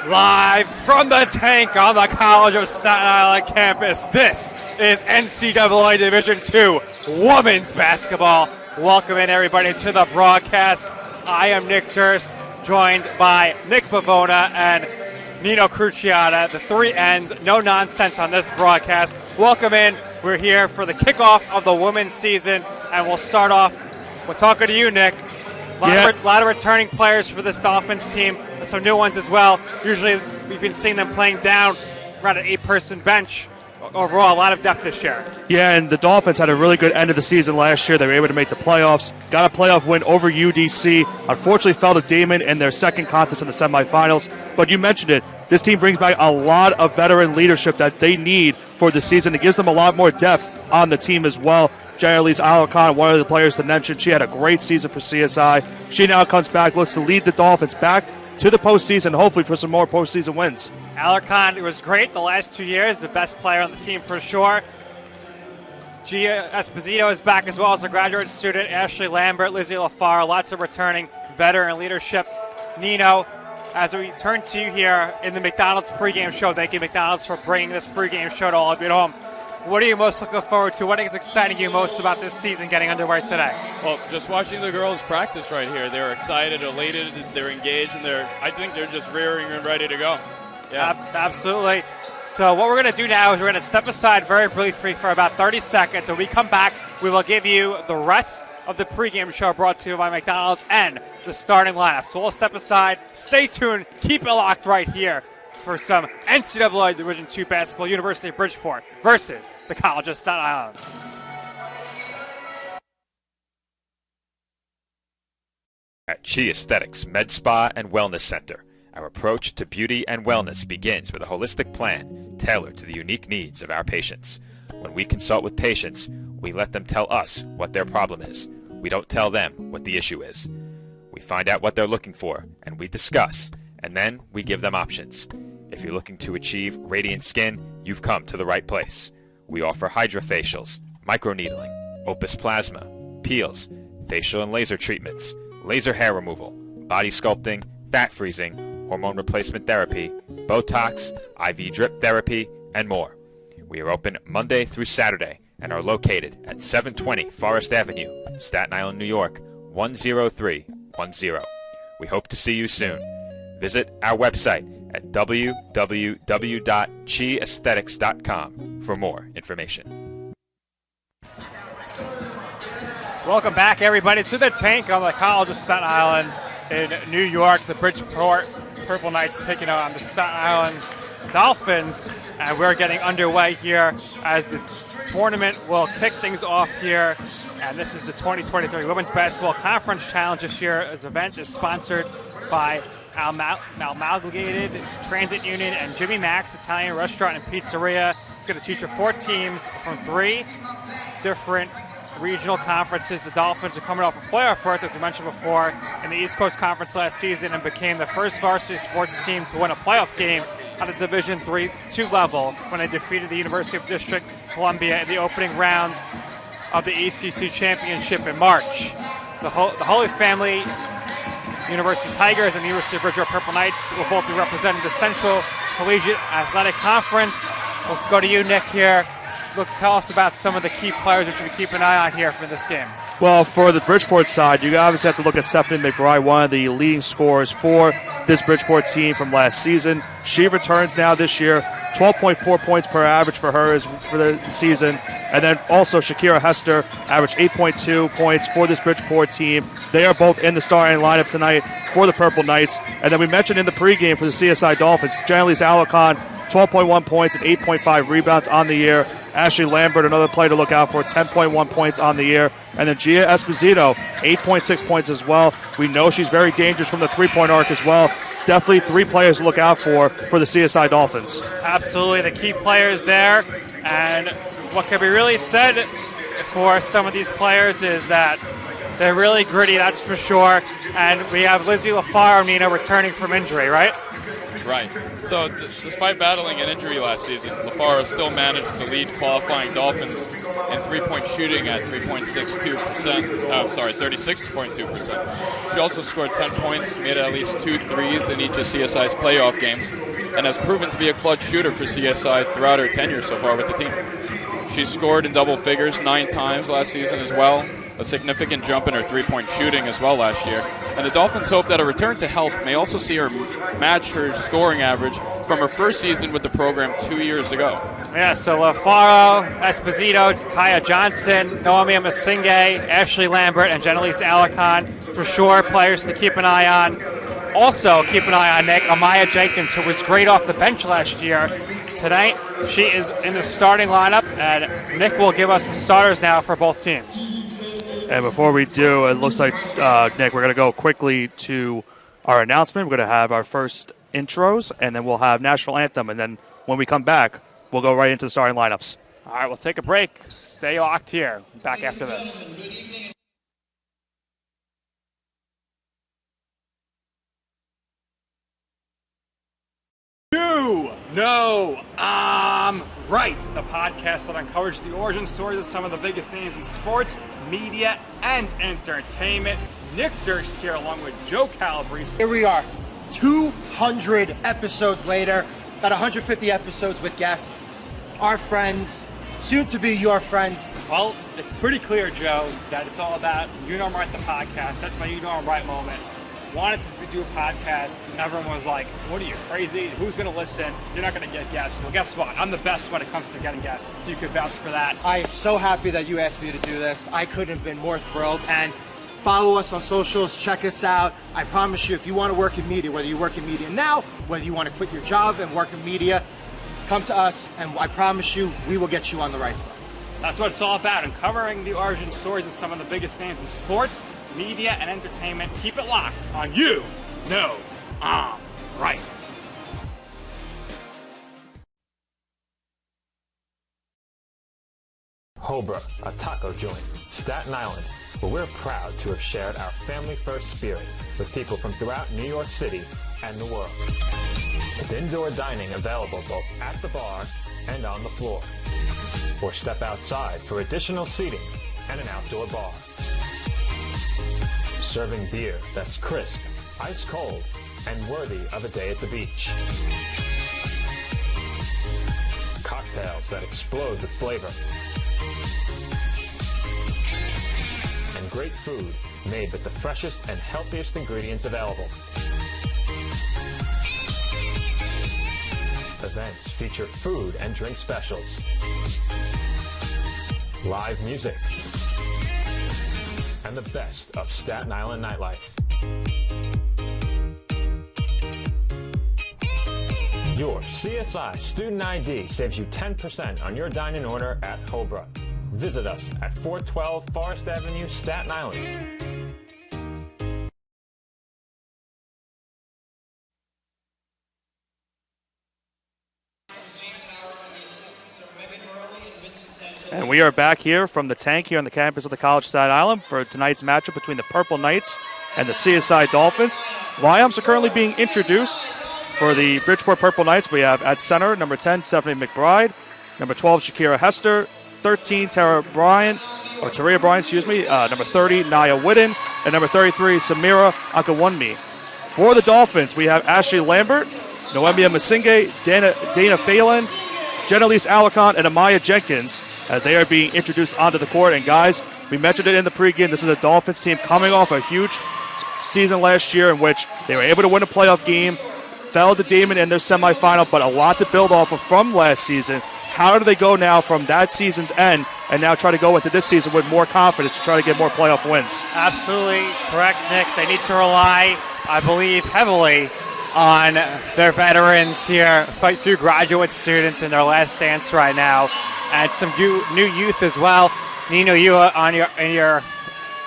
Live from the tank on the College of Staten Island campus, this is NCAA Division II Women's Basketball. Welcome in everybody to the broadcast. I am Nick Durst, joined by Nick Pavona and Nino Cruciata, the three N's, no nonsense on this broadcast. Welcome in. We're here for the kickoff of the women's season, and we'll start off with talking to you, Nick. A lot of returning players for this Dolphins team, and some new ones as well. Usually we've been seeing them playing down around an 8-person bench. Overall, a lot of depth this year. Yeah, and the Dolphins had a really good end of the season last year. They were able to make the playoffs, got a playoff win over UDC. Unfortunately, fell to Damon in their second contest in the semifinals. But you mentioned it. This team brings back a lot of veteran leadership that they need for the season. It gives them a lot more depth on the team as well. Jayalise Alarcon, one of the players to mention, she had a great season for CSI. She now comes back, looks to lead the Dolphins back to the postseason, hopefully for some more postseason wins. Alarcon was great the last 2 years, the best player on the team for sure. Gia Esposito is back as well as a graduate student. Ashley Lambert, Lizzie LaFar, lots of returning veteran leadership. Nino, as we turn to you here in the McDonald's pregame show, thank you, McDonald's, for bringing this pregame show to all of you at home. What are you most looking forward to? What is exciting you most about this season getting underway today? Well, just watching the girls practice right here. They're excited, elated, they're engaged, and I think they're just rearing and ready to go. Yeah. Absolutely. So what we're going to do now is we're going to step aside very briefly for about 30 seconds. When we come back, we will give you the rest of the pregame show brought to you by McDonald's and the starting lineup. So we'll step aside. Stay tuned. Keep it locked right here for some NCAA Division II basketball. University of Bridgeport versus the College of Staten Island. At Chi Aesthetics Med Spa and Wellness Center, our approach to beauty and wellness begins with a holistic plan tailored to the unique needs of our patients. When we consult with patients, we let them tell us what their problem is. We don't tell them what the issue is. We find out what they're looking for, and we discuss, and then we give them options. If you're looking to achieve radiant skin, you've come to the right place. We offer hydrofacials, microneedling, Opus Plasma, peels, facial and laser treatments, laser hair removal, body sculpting, fat freezing, hormone replacement therapy, Botox, IV drip therapy, and more. We are open Monday through Saturday and are located at 720 Forest Avenue, Staten Island, New York, 10310. We hope to see you soon. Visit our website at www.chiaesthetics.com for more information. Welcome back, everybody, to the tank on the College of Staten Island in New York. The Bridgeport Purple Knights taking on the Staten Island Dolphins. And we're getting underway here as the tournament will kick things off here. And this is the 2023 Women's Basketball Conference Challenge this year. This event is sponsored by Amalgamated Transit Union and Jimmy Mac's Italian Restaurant and Pizzeria. It's going to feature 4 teams from 3 different regional conferences. The Dolphins are coming off a playoff berth, as we mentioned before, in the East Coast Conference last season and became the first varsity sports team to win a playoff game at the Division II level when they defeated the University of District Columbia in the opening round of the ACC Championship in March. The Holy Family University Tigers and the University of Bridgeport Purple Knights will both be representing the Central Collegiate Athletic Conference. Let's go to you, Nick, here. Look, tell us about some of the key players we should keep an eye on here for this game. Well, for the Bridgeport side, you obviously have to look at Stephanie McBride, one of the leading scorers for this Bridgeport team from last season. She returns now this year, 12.4 points per average for her for the season. And then also Shakira Hester averaged 8.2 points for this Bridgeport team. They are both in the starting lineup tonight for the Purple Knights. And then we mentioned in the pregame for the CSI Dolphins, Jayalise Alarcon, 12.1 points and 8.5 rebounds on the year. Ashley Lambert, another player to look out for, 10.1 points on the year. And then Gia Esposito, 8.6 points as well. We know she's very dangerous from the three-point arc as well. Definitely 3 players to look out for the CSI Dolphins. Absolutely, the key players there. And what can be really said for some of these players is that They're really gritty, that's for sure. And we have Lizzie LaFaro returning from injury, right? Right. So despite battling an injury last season, LaFaro still managed to lead qualifying Dolphins in three-point shooting at 36.2%. She also scored 10 points, made at least 2 threes in each of CSI's playoff games, and has proven to be a clutch shooter for CSI throughout her tenure so far with the team. She scored in double figures 9 times last season as well, a significant jump in her three-point shooting as well last year. And the Dolphins hope that a return to health may also see her match her scoring average from her first season with the program 2 years ago. Yeah, so LaFaro, Esposito, Kaya Johnson, Naomi Masinge, Ashley Lambert, and Jenelise Alicon, for sure, players to keep an eye on. Also, keep an eye on Nick, Amaya Jenkins, who was great off the bench last year. Tonight, she is in the starting lineup, and Nick will give us the starters now for both teams. And before we do, it looks like, Nick, we're going to go quickly to our announcement. We're going to have our first intros, and then we'll have National Anthem. And then when we come back, we'll go right into the starting lineups. All right, we'll take a break. Stay locked here. Back after this. You know I'm right. The podcast that uncovers the origin stories of some of the biggest names in sports, media, and entertainment. Nick Durst here along with Joe Calabrese. Here we are, 200 episodes later, about 150 episodes with guests, our friends, soon to be your friends. Well, it's pretty clear, Joe, that it's all about You Know I'm Right, the podcast. That's my You Know I'm Right moment. Wanted to do a podcast, and everyone was like, what are you, crazy? Who's going to listen? You're not going to get guests. Well, guess what? I'm the best when it comes to getting guests. You could vouch for that. I am so happy that you asked me to do this. I couldn't have been more thrilled. And follow us on socials. Check us out. I promise you, if you want to work in media, whether you work in media now, whether you want to quit your job and work in media, come to us, and I promise you, we will get you on the right foot. That's what it's all about, uncovering the origin stories of some of the biggest names in sports, media, and entertainment. Keep it locked on You Know I'm Right. Hobra, a taco joint, Staten Island, where we're proud to have shared our family-first spirit with people from throughout New York City and the world. With indoor dining available both at the bar and on the floor. Or step outside for additional seating and an outdoor bar. Serving beer that's crisp, ice cold, and worthy of a day at the beach. Cocktails that explode with flavor. And great food made with the freshest and healthiest ingredients available. Events feature food and drink specials. Live music. And the best of Staten Island nightlife. Your CSI Student ID saves you 10% on your dine-in order at Hobra. Visit us at 412 Forest Avenue, Staten Island. And we are back here from the tank here on the campus of the College of Staten Island for tonight's matchup between the Purple Knights and the CSI Dolphins. Lineups are currently being introduced for the Bridgeport Purple Knights. We have at center, number 10, Stephanie McBride, number 12, Shakira Hester, 13, Taria Bryan, number 30, Nia Whitten, and number 33, Samira Akawunmi. For the Dolphins, we have Ashley Lambert, Noemia Masinge, Dana Phelan, Jenelise Alicon, and Amaya Jenkins as they are being introduced onto the court. And guys, we mentioned it in the pregame, this is a Dolphins team coming off a huge season last year in which they were able to win a playoff game, fell to Damon in their semifinal, but a lot to build off of from last season. How do they go now from that season's end and now try to go into this season with more confidence to try to get more playoff wins? Absolutely correct, Nick. They need to rely, I believe, heavily on their veterans here, fight through graduate students in their last dance right now, and some new youth as well. Nino, you in your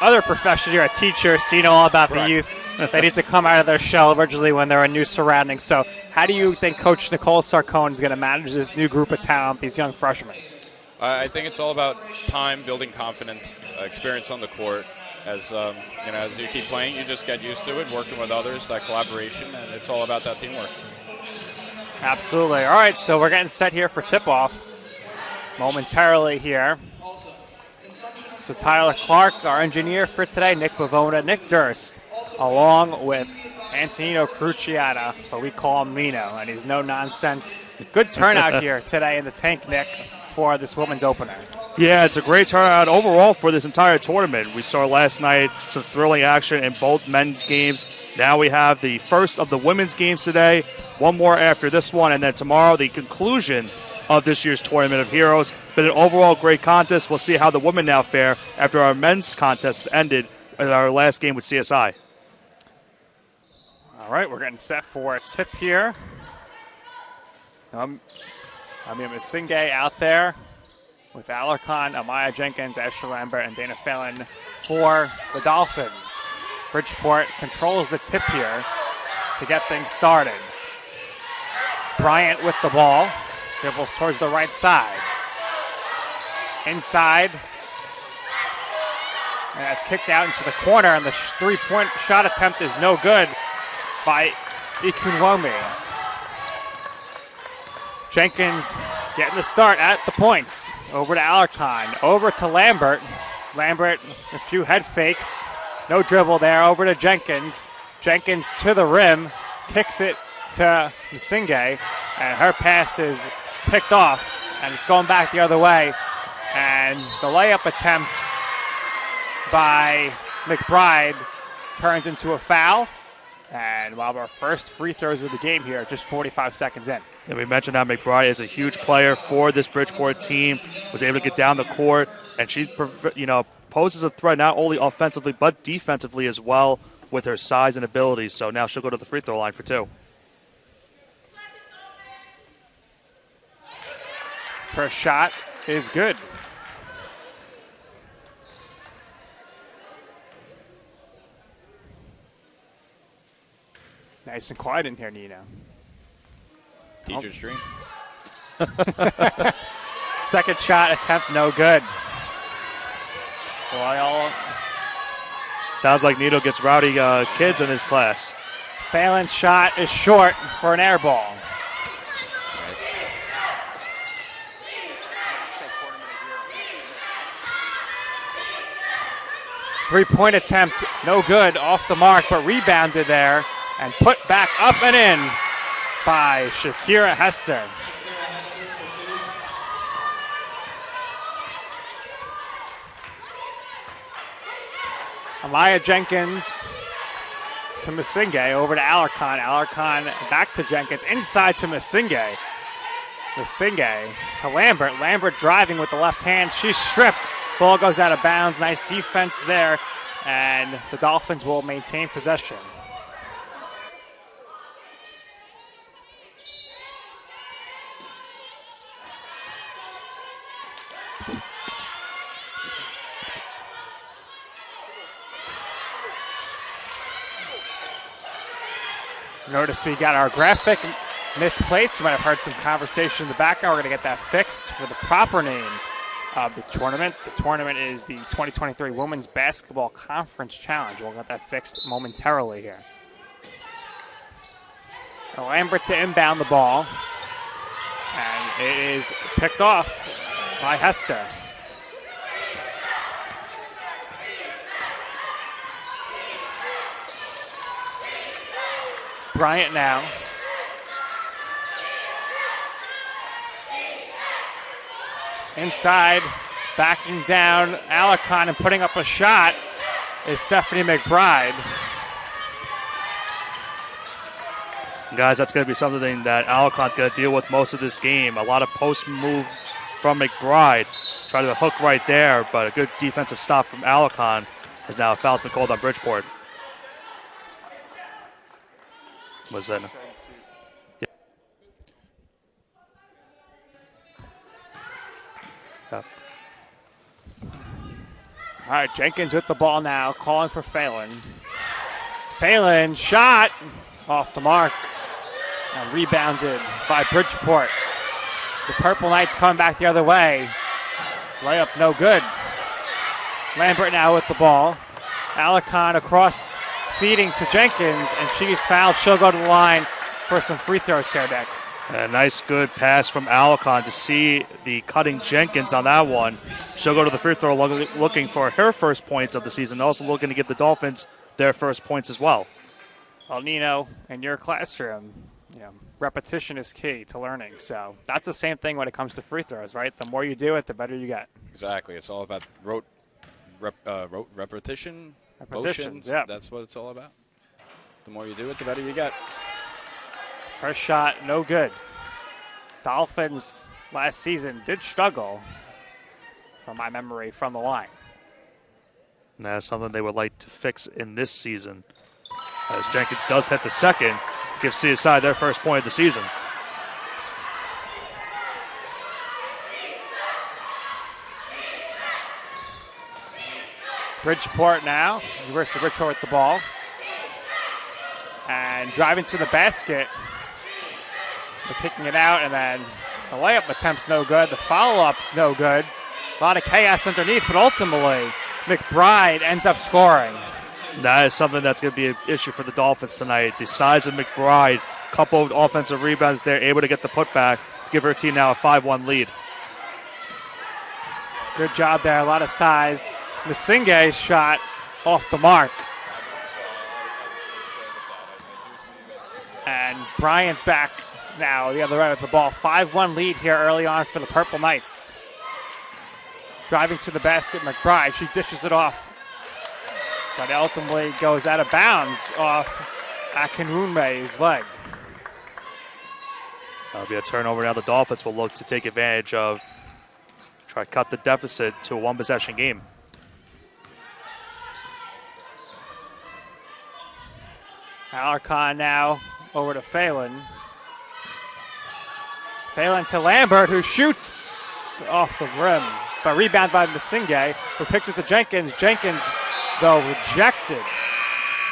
other profession, you're a teacher, so you know all about the youth. They need to come out of their shell originally when they're in new surroundings. So how do you think Coach Nicole Sarcone is going to manage this new group of talent, these young freshmen? I think it's all about time, building confidence, experience on the court. as as you keep playing, you just get used to it, working with others, that collaboration, and it's all about that teamwork. Absolutely. All right, so we're getting set here for tip-off momentarily here. So Tyler Clark, our engineer for today, Nick Bavona, Nick Durst, along with Antonino Cruciata, but we call him Mino, and he's no nonsense. Good turnout here today in the tank, Nick, for this women's opener. Yeah, it's a great turnout overall for this entire tournament. We saw last night some thrilling action in both men's games. Now we have the first of the women's games today, one more after this one, and then tomorrow the conclusion of this year's Tournament of Heroes. Been an overall great contest. We'll see how the women now fare after our men's contest ended in our last game with CSI. All right, we're getting set for a tip here. Masingay out there with Alarcon, Amaya Jenkins, Ashley Lambert, and Dana Phelan for the Dolphins. Bridgeport controls the tip here to get things started. Bryant with the ball. Dribbles towards the right side. Inside. And that's kicked out into the corner, and the three-point shot attempt is no good by Ikunwomi. Jenkins getting the start at the points. Over to Alarcon. Over to Lambert. Lambert, a few head fakes. No dribble there. Over to Jenkins. Jenkins to the rim. Kicks it to Masingay. And her pass is picked off. And it's going back the other way. And the layup attempt by McBride turns into a foul. And while our first free throws of the game here, just 45 seconds in. And we mentioned how McBride is a huge player for this Bridgeport team, was able to get down the court, and she poses a threat not only offensively but defensively as well with her size and abilities. So now she'll go to the free throw line for two. First shot is good. Nice and quiet in here, Nino. Teacher's dream. Second shot attempt, no good. Well, sounds like Nino gets rowdy kids in his class. Phelan's shot is short for an air ball. Three-point attempt, no good, off the mark, but rebounded there and put back up and in by Shakira Hester. Amaya Jenkins to Masingay, over to Alarcon. Alarcon back to Jenkins, inside to Masingay. Masingay to Lambert. Lambert driving with the left hand. She's stripped. Ball goes out of bounds. Nice defense there. And the Dolphins will maintain possession. Notice we got our graphic misplaced. You might have heard some conversation in the background. We're going to get that fixed for the proper name of the tournament. The tournament is the 2023 Women's Basketball Conference Challenge. We'll get that fixed momentarily here. Lambert to inbound the ball. And it is picked off by Hester. Bryant now. Inside, backing down Alarcon and putting up a shot is Stephanie McBride. Guys, that's going to be something that Alarcon's going to deal with most of this game. A lot of post moves from McBride. Try to hook right there, but a good defensive stop from Alarcon as now a foul's been called on Bridgeport. Was in. Yeah. All right, Jenkins with the ball now, calling for Phelan. Phelan shot off the mark and rebounded by Bridgeport. The Purple Knights coming back the other way. Layup no good. Lambert now with the ball. Alarcon across, feeding to Jenkins, and she's fouled. She'll go to the line for some free throws here, Nick. A nice, good pass from Alarcon to see the cutting Jenkins on that one. She'll go to the free throw looking for her first points of the season, also looking to give the Dolphins their first points as well. Well, Nino, in your classroom, repetition is key to learning. So that's the same thing when it comes to free throws, right? The more you do it, the better you get. Exactly. It's all about repetition, motions. Yeah. That's what it's all about. The more you do it, the better you get. First shot, no good. Dolphins last season did struggle, from my memory, from the line. And that's something they would like to fix in this season. As Jenkins does hit the second, gives CSI their first point of the season. Bridgeport now, University of Bridgeport with the ball. And driving to the basket. They're kicking it out, and then the layup attempt's no good. The follow-up's no good. A lot of chaos underneath, but ultimately, McBride ends up scoring. That is something that's going to be an issue for the Dolphins tonight. The size of McBride, couple of offensive rebounds there, able to get the putback to give her team now a 5-1 lead. Good job there, a lot of size. Masinge's shot off the mark. And Bryant back now, the other end of the ball. 5-1 lead here early on for the Purple Knights. Driving to the basket, McBride. She dishes it off. But it ultimately goes out of bounds off Akinwume's leg. That'll be a turnover now. The Dolphins will look to take advantage of, try to cut the deficit to a one-possession game. Alarcon now over to Phelan. Phelan to Lambert, who shoots off the rim. But rebound by Masinge, who picks it to Jenkins. Jenkins, though, rejected.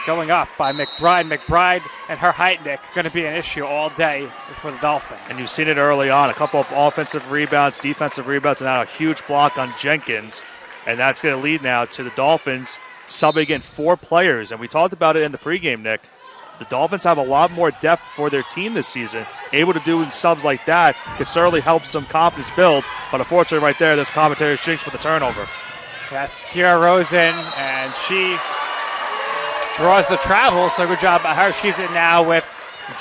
Going up by McBride. McBride and her height, Nick, going to be an issue all day for the Dolphins. And you've seen it early on. A couple of offensive rebounds, defensive rebounds, and now a huge block on Jenkins. And that's going to lead now to the Dolphins subbing in 4 players. And we talked about it in the pregame, Nick. The Dolphins have a lot more depth for their team this season. Able to do subs like that could certainly help some confidence build. But unfortunately right there, this commentary jinx with a turnover. Yes, Kira Rosen, and she draws the travel, so good job by her. She's in now with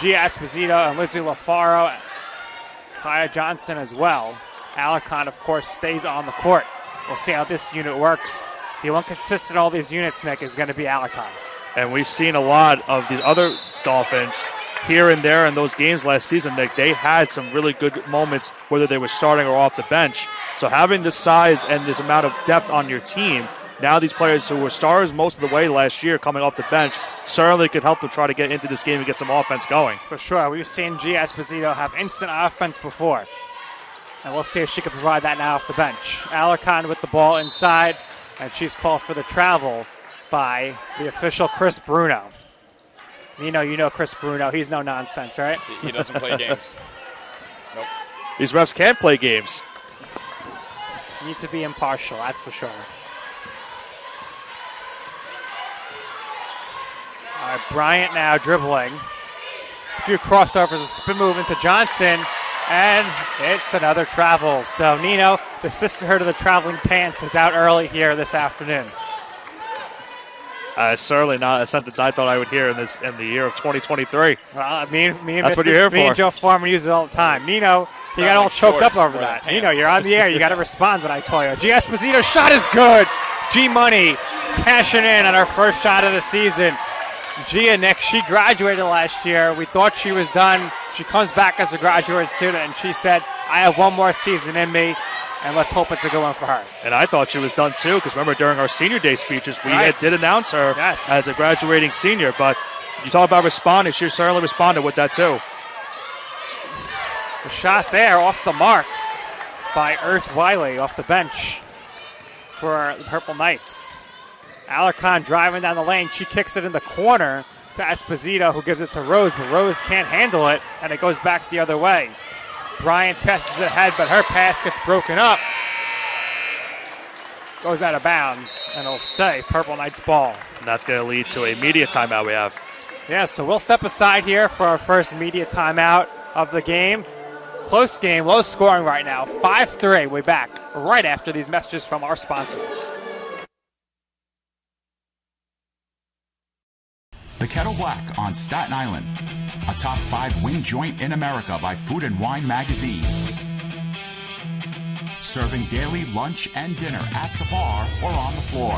Gia Esposito and Lizzie LaFaro. Kaya Johnson as well. Alarcon, of course, stays on the court. We'll see how this unit works. The one consistent in all these units, Nick, is going to be Alarcon. And we've seen a lot of these other Dolphins here and there in those games last season, Nick. They had some really good moments, whether they were starting or off the bench. So having this size and this amount of depth on your team, now these players who were stars most of the way last year coming off the bench certainly could help them try to get into this game and get some offense going. For sure. We've seen Gia Esposito have instant offense before. And we'll see if she can provide that now off the bench. Alarcon with the ball inside, and she's called for the travel by the official Chris Bruno. You know Chris Bruno. He's no nonsense, right? He doesn't play games. Nope. These refs can't play games. You need to be impartial, that's for sure. All right, Bryant now dribbling. A few crossovers, a spin move into Johnson, and it's another travel. So Nino, the sisterhood of the traveling pants, is out early here this afternoon. Certainly not a sentence I thought I would hear in the year of 2023. Well, me and That's what you're here me for. and Joe Foreman use it all the time. Nino, you got all choked up over that. Nino, you're on the air. You got to respond when I tell you. G. Esposito's shot is good. G Money cashing in on her first shot of the season. Gia, Nick, she graduated last year. We thought she was done. She comes back as a graduate student, and she said, I have one more season in me. And let's hope it's a good one for her. And I thought she was done too, because remember during our senior day speeches, we did announce her as a graduating senior. But you talk about responding, she certainly responded with that too. The shot there off the mark by Earth Wiley off the bench for the Purple Knights. Alarcon driving down the lane. She kicks it in the corner to Esposito, who gives it to Rose, but Rose can't handle it, and it goes back the other way. Bryant passes it ahead, but her pass gets broken up. goes out of bounds, and it'll stay Purple Knights ball. And that's going to lead to a media timeout we have. Yeah, so we'll step aside here for our first media timeout of the game. Close game, low scoring right now, 5-3. We're back right after these messages from our sponsors. The Kettle Black on Staten Island, a top 5 wing joint in America by Food and Wine magazine. Serving daily lunch and dinner at the bar or on the floor.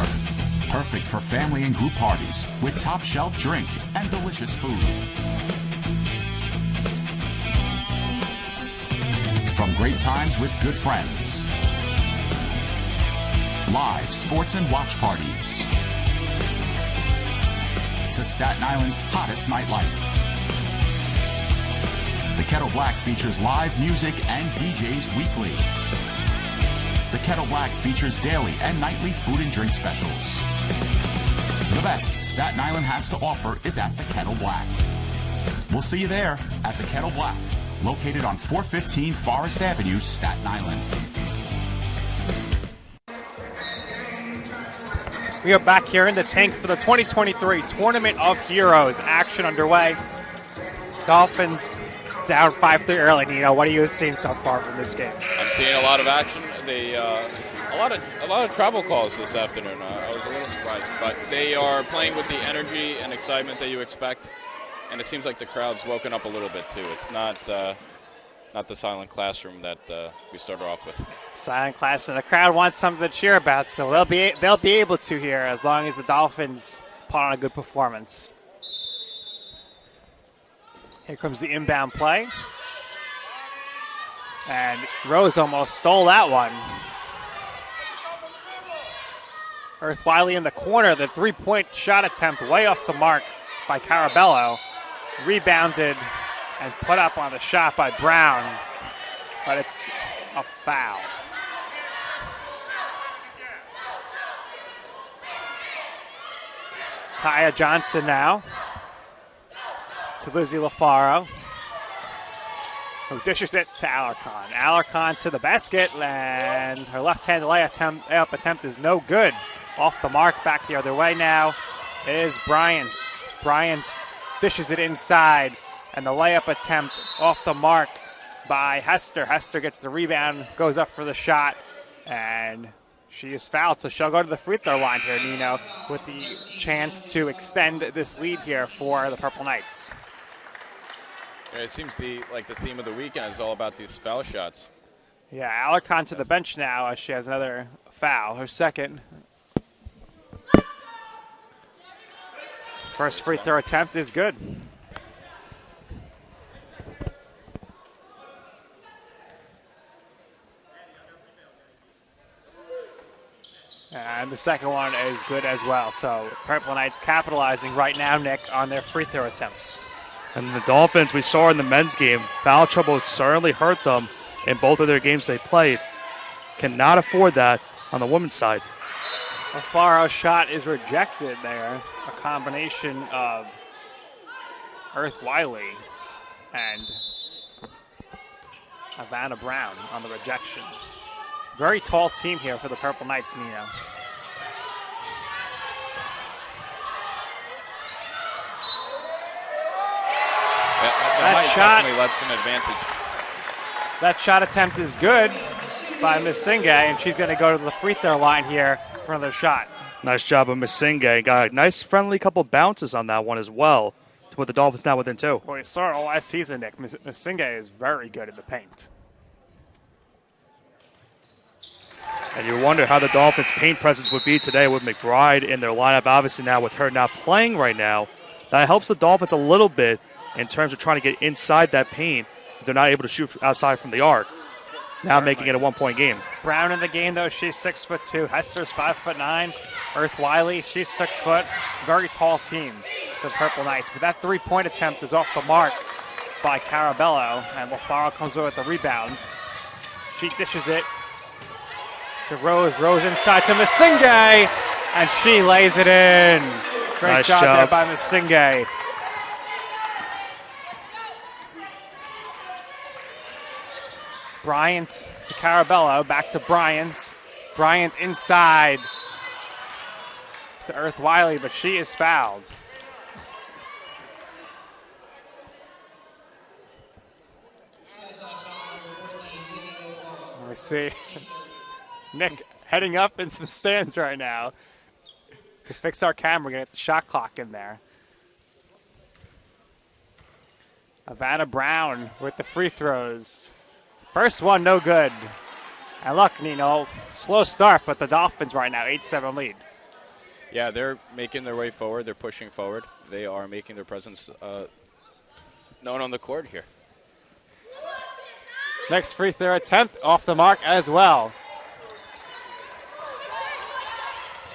Perfect for family and group parties with top shelf drink and delicious food. From great times with good friends. Live sports and watch parties. To Staten Island's hottest nightlife. The Kettle Black features live music and DJs weekly. The Kettle Black features daily and nightly food and drink specials. The best Staten Island has to offer is at the Kettle Black. We'll see you there at the Kettle Black, located on 415 Forest Avenue, Staten Island. We are back here in the tank for the 2023 Tournament of Heroes. Action underway. Dolphins down 5-3 early. Nino, what are you seeing so far from this game? I'm seeing a lot of action. A lot of travel calls this afternoon. I was a little surprised, but they are playing with the energy and excitement that you expect, and it seems like the crowd's woken up a little bit too. It's not the silent classroom that we started off with. Silent class, and the crowd wants something to cheer about, so they'll be able to here as long as the Dolphins put on a good performance. Here comes the inbound play. And Rose almost stole that one. Earth Wiley in the corner. The three-point shot attempt way off the mark by Carabello. Rebounded and put up on the shot by Brown. But it's a foul. Kaya Johnson now to Lizzie LaFaro, who dishes it to Alarcon. Alarcon to the basket, and her left-handed layup attempt is no good. Off the mark, back the other way now is Bryant. Bryant dishes it inside, and the layup attempt off the mark by Hester. Hester gets the rebound, goes up for the shot, and she is fouled, so she'll go to the free throw line here, Nino, with the chance to extend this lead here for the Purple Knights. Yeah, it seems like the theme of the weekend is all about these foul shots. Yeah, Alarcon to the bench now as she has another foul, her second. First free throw attempt is good. And the second one is good as well. So Purple Knights capitalizing right now, Nick, on their free throw attempts. And the Dolphins, we saw in the men's game, foul trouble certainly hurt them in both of their games they played. Cannot afford that on the women's side. Alfaro's shot is rejected there. A combination of Earth Wiley and Havana Brown on the rejection. Very tall team here for the Purple Knights, Nino. That shot definitely lets an advantage. That shot attempt is good by Miss Singay, and she's going to go to the free throw line here for another shot. Nice job of Miss Singay. Got a nice friendly couple bounces on that one as well to put the Dolphins now within two. Well, we saw it last season, Nick. Miss Singay is very good in the paint. And you wonder how the Dolphins' paint presence would be today with McBride in their lineup. Obviously now with her not playing right now, that helps the Dolphins a little bit in terms of trying to get inside that paint if they're not able to shoot outside from the arc. Now making it a one-point game. Brown in the game, though. She's 6'2". Hester's 5'9". Earth Wiley, she's 6 foot. Very tall team, the Purple Knights. But that three-point attempt is off the mark by Carabello, and LaFaro comes away with the rebound. She dishes it to Rose. Rose inside to Masingay, and she lays it in. Great Nice job job there by Masingay. Bryant to Carabello, back to Bryant. Bryant inside to Earth Wiley, but she is fouled. Let me see. Nick heading up into the stands right now to fix our camera. We're going to get the shot clock in there. Havana Brown with the free throws. First one, no good. And look, Nino, slow start, but the Dolphins right now, 8-7 lead. Yeah, they're making their way forward. They're pushing forward. They are making their presence known on the court here. Next free throw attempt off the mark as well.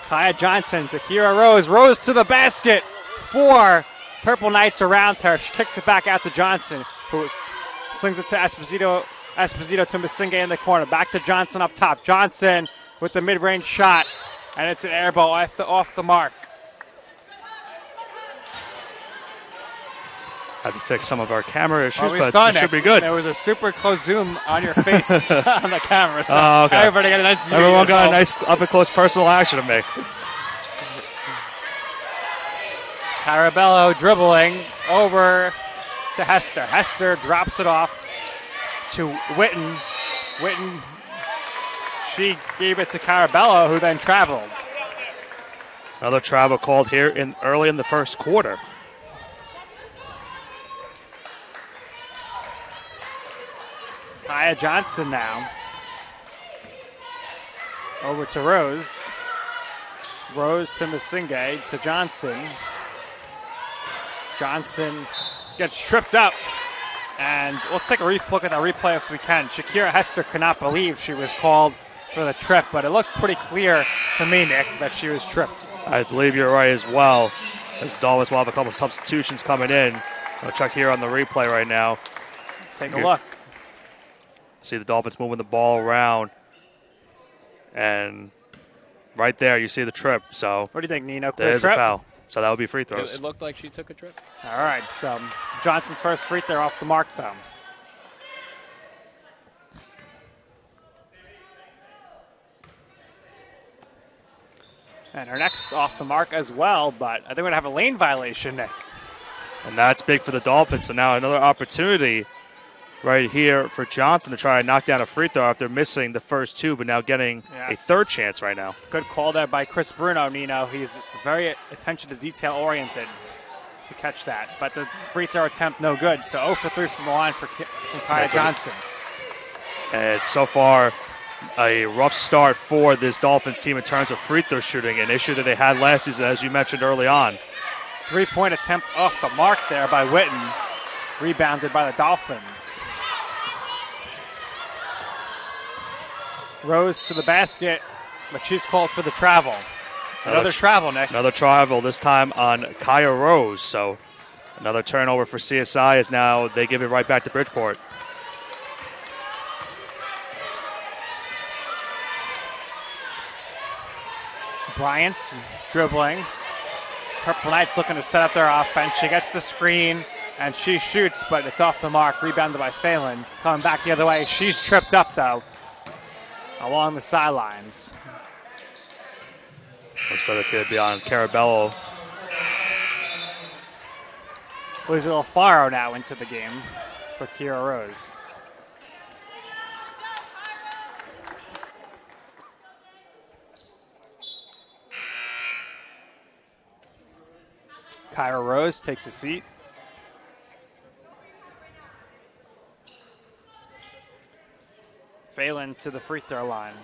Kaya Johnson to Kira Rose. Rose to the basket. 4 Purple Knights around her. She kicks it back out to Johnson, who slings it to Esposito. Esposito to Masinga in the corner. Back to Johnson up top. Johnson with the mid-range shot, and it's an air ball off the mark. Had to fix some of our camera issues, we but saw it should be good. There was a super close zoom on your face on the camera, so okay. everybody got a nice view. Everyone got a nice up-and-close personal action of me. Carabello dribbling over to Hester. Hester drops it off to Witten. Witten, she gave it to Carabello, who then traveled. Another travel called here early in the first quarter. Kaya Johnson now. Over to Rose. Rose to Masinga to Johnson. Johnson gets tripped up. And let's take a look at the replay if we can. Shakira Hester could not believe she was called for the trip, but it looked pretty clear to me, Nick, that she was tripped. I believe you're right as well. As Dolphins will have a couple substitutions coming in. I'll check here on the replay right now. Take a look. See the Dolphins moving the ball around. And right there, you see the trip. So what do you think, Nino? There's a foul. So that would be free throws. It looked like she took a trip. All right, so Johnson's first free throw off the mark, though. And her next off the mark as well, but I think we're going to have a lane violation, Nick. And that's big for the Dolphins. So now another opportunity right here for Johnson to try and knock down a free throw after missing the first 2, but now getting a third chance right now. Good call there by Chris Bruno, Nino. He's very attention to detail oriented to catch that. But the free throw attempt, no good. So 0 for 3 from the line for Kaya Johnson. And it's so far a rough start for this Dolphins team in terms of free throw shooting, an issue that they had last season, as you mentioned early on. 3-point attempt off the mark there by Witten. Rebounded by the Dolphins. Rose to the basket, but she's called for the travel. Another travel, Nick. Another travel, this time on Kaya Rose. So another turnover for CSI as now they give it right back to Bridgeport. Bryant dribbling. Purple Knights looking to set up their offense. She gets the screen, and she shoots, but it's off the mark. Rebounded by Phelan. Coming back the other way. She's tripped up, though, along the sidelines. Looks like it's going to be on Carabello. Luis Alfaro now into the game for Kira Rose. Kyra Rose takes a seat. Phelan to the free throw line.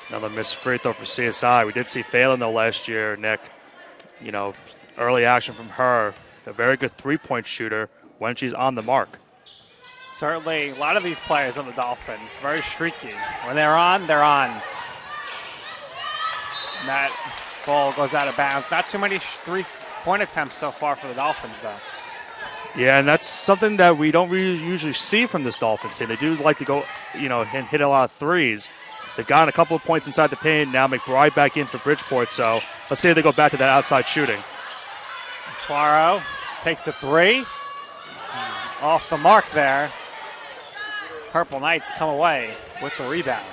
Another missed free throw for CSI. We did see Phelan, though, last year, Nick. You know, early action from her. A very good three-point shooter when she's on the mark. Certainly, a lot of these players on the Dolphins, very streaky. When they're on, they're on. And that ball goes out of bounds. Not too many three-point attempts so far for the Dolphins, though. Yeah, and that's something that we don't really usually see from this Dolphins team. They do like to go, you know, and hit a lot of threes. They've gotten a couple of points inside the paint. Now McBride back in for Bridgeport. So let's see if they go back to that outside shooting. Claro takes the three. off the mark there. Purple Knights come away with the rebound.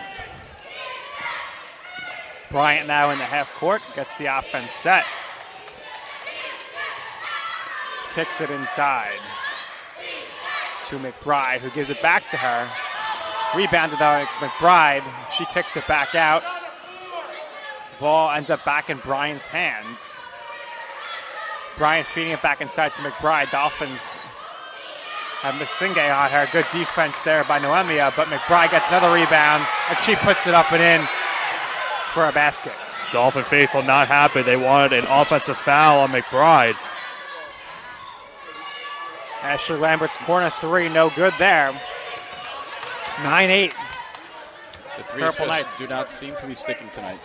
Bryant now in the half court, gets the offense set. Kicks it inside to McBride, who gives it back to her. Rebounded by McBride. She kicks it back out. Ball ends up back in Bryant's hands. Bryant feeding it back inside to McBride. Dolphins have Masinghe on her. Good defense there by Noemia, but McBride gets another rebound, and she puts it up and in for a basket. Dolphin faithful not happy. They wanted an offensive foul on McBride. Ashley Lambert's corner three, no good there. 9-8. The threes Purple just Knights do not seem to be sticking tonight.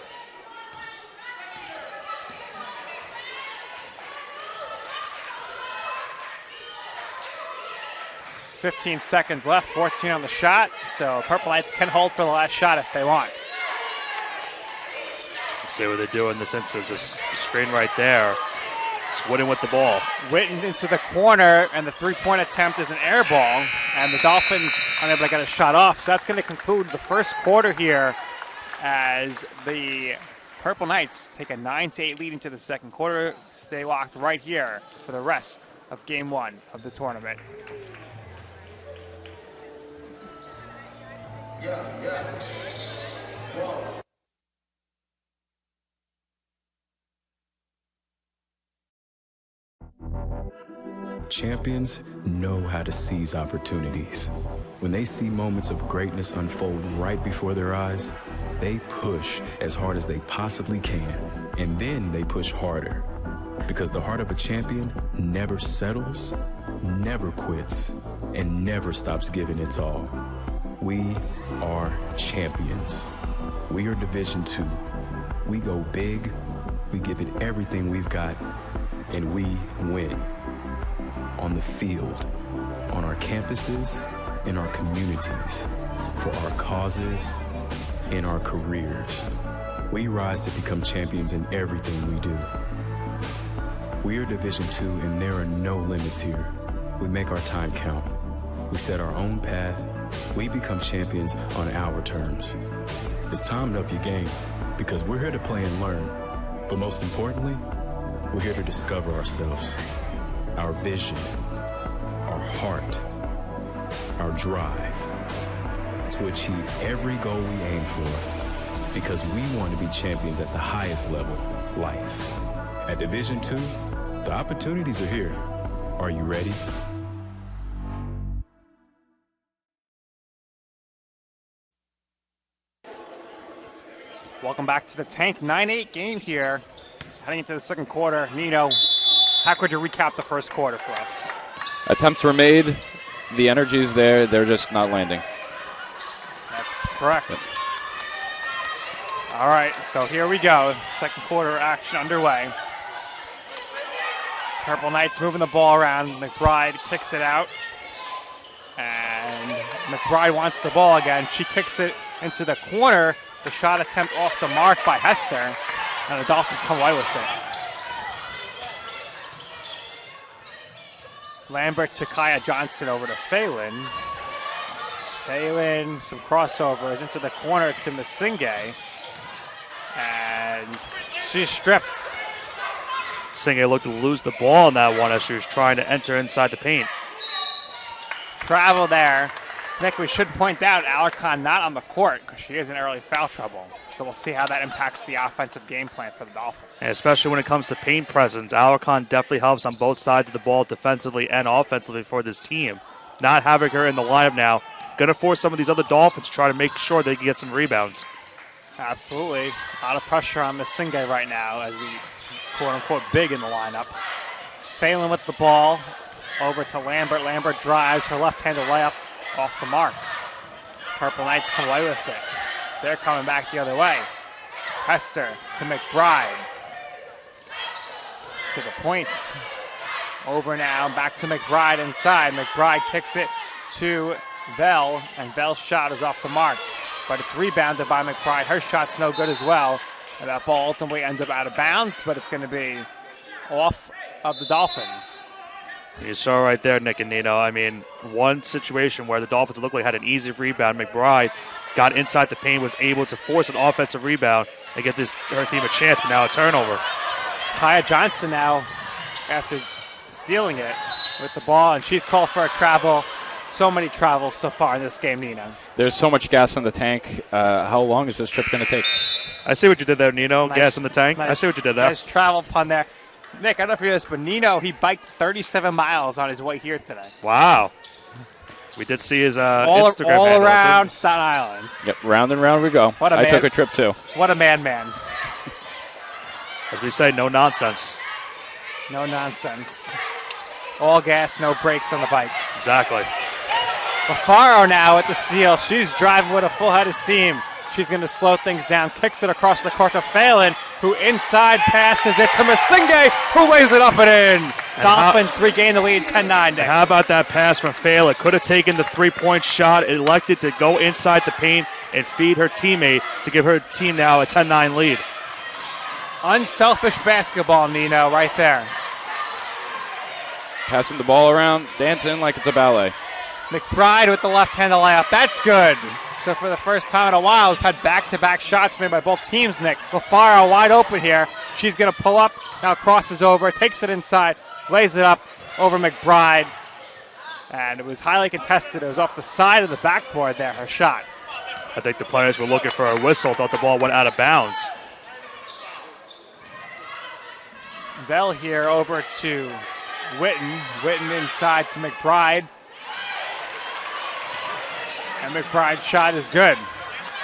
.15 seconds left, 14 on the shot, so Purple Knights can hold for the last shot if they want. Let's see what they do in this instance. This screen right there. It's Witten with the ball. Witten into the corner, and the three-point attempt is an air ball, and the Dolphins unable to get a shot off. So that's going to conclude the first quarter here as the Purple Knights take a 9-8 lead into the second quarter. Stay locked right here for the rest of game one of the tournament. Champions know how to seize opportunities. When they see moments of greatness unfold right before their eyes, they push as hard as they possibly can, and then they push harder. Because the heart of a champion never settles, never quits, and never stops giving its all. We are champions. We are Division II. We go big, we give it everything we've got, and we win. On the field, on our campuses, in our communities, for our causes, in our careers. We rise to become champions in everything we do. We are Division II, and there are no limits here. We make our time count. We set our own path. We become champions on our terms. It's time to up your game, because we're here to play and learn. But most importantly, we're here to discover ourselves, our vision, our heart, our drive, to achieve every goal we aim for, because we want to be champions at the highest level, life. At Division II, the opportunities are here. Are you ready? Welcome back to the Tank 9-8 game here. Heading into the second quarter. Nino, how could you recap the first quarter for us? Attempts were made. The energy's there. They're just not landing. That's correct. Yep. All right, so here we go. Second quarter action underway. Purple Knights moving the ball around. McBride kicks it out. And McBride wants the ball again. She kicks it into the corner. The shot attempt off the mark by Hester. And the Dolphins come away with it. Lambert to Kaya Johnson over to Phelan. Phelan, some crossovers into the corner to Masinghe. And she's stripped. Masinghe looked to lose the ball in that one as she was trying to enter inside the paint. Travel there. Nick, we should point out Alarcon not on the court because she is in early foul trouble. So we'll see how that impacts the offensive game plan for the Dolphins. And especially when it comes to paint presence, Alarcon definitely helps on both sides of the ball defensively and offensively for this team. Not having her in the lineup now, going to force some of these other Dolphins to try to make sure they can get some rebounds. Absolutely. A lot of pressure on Masinghe right now as the quote-unquote big in the lineup. Phelan with the ball over to Lambert. Lambert drives her left-handed layup off the mark. Purple Knights come away with it. They're coming back the other way. Hester to McBride. To the point. Over now, back to McBride inside. McBride kicks it to Bell, and Bell's shot is off the mark. But it's rebounded by McBride. Her shot's no good as well. And that ball ultimately ends up out of bounds, but it's going to be off of the Dolphins. You saw right there, Nick and Nino. I mean, one situation where the Dolphins looked like had an easy rebound. McBride got inside the paint, was able to force an offensive rebound and get her team a chance, but now a turnover. Kaya Johnson now, after stealing it with the ball, and she's called for a travel. So many travels so far in this game, Nino. There's so much gas in the tank. How long is this trip going to take? I see what you did there, Nino. Nice, Gas in the tank. nice, I see what you did there. Nice travel pun there. Nick, I don't know if you know this, but Nino, he biked 37 miles on his way here today. Wow. We did see his all Instagram all handle. around Staten Island. Yep, round and round we go. I took a trip too. What a man. As we say, no nonsense. No nonsense. All gas, no brakes on the bike. Exactly. LaFaro now with the steal. She's driving with a full head of steam. She's going to slow things down. Kicks it across the court to Phelan, who inside passes it to Masinge, who lays it up and in. Dolphins regain the lead 10-9. Nick. How about that pass from Phelan? Could have taken the three-point shot. Elected to go inside the paint and feed her teammate to give her team now a 10-9 lead. Unselfish basketball, Nino, right there. Passing the ball around, dancing like it's a ballet. McBride with the left-handed layup. That's good. So for the first time in a while, we've had back-to-back shots made by both teams, Nick. LaFaro wide open here. She's going to pull up, now crosses over, takes it inside, lays it up over McBride. And it was highly contested. It was off the side of the backboard there, her shot. I think the players were looking for a whistle, thought the ball went out of bounds. Bell here over to Witten. Witten inside to McBride. And McBride's shot is good.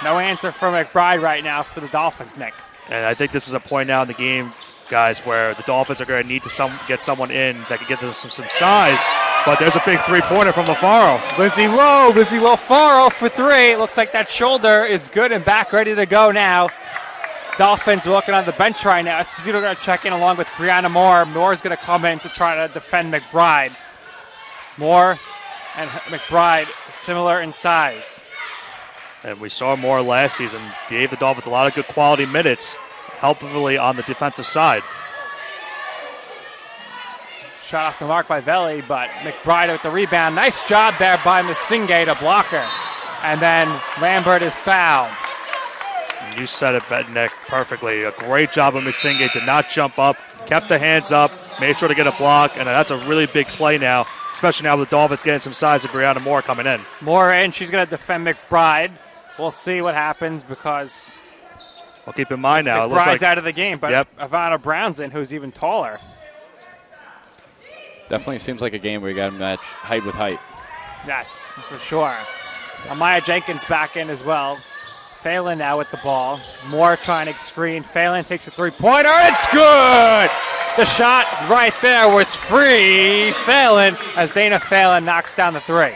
No answer from McBride right now for the Dolphins, Nick. And I think this is a point now in the game, guys, where the Dolphins are going to need to get someone in that can get them some size. But there's a big three-pointer from LaFaro. Lizzie LaFaro for three. It looks like that shoulder is good and back, ready to go now. Dolphins working on the bench right now. Esposito going to check in along with Brianna Moore. Moore's going to come in to try to defend McBride. Moore and McBride similar in size. And we saw Moore last season. Gave the Dolphins a lot of good quality minutes, helpfully on the defensive side. Shot off the mark by Veli, but McBride with the rebound. Nice job there by Masinge to block her. And then Lambert is fouled. You said it, Nick, perfectly. A great job of Masinge to not jump up, kept the hands up, made sure to get a block, and that's a really big play now, especially now with the Dolphins getting some size and Brianna Moore coming in. Moore in. She's going to defend McBride. We'll see what happens because well, keep in mind now, McBride's it looks like out of the game, but yep. Ivana Brown's in, who's even taller. Definitely seems like a game where you got to match height with height. Yes, for sure. Amaya Jenkins back in as well. Phelan now with the ball. Moore trying to screen. Phelan takes a three-pointer. It's good! The shot right there was free. Phelan, as Dana Phelan knocks down the three.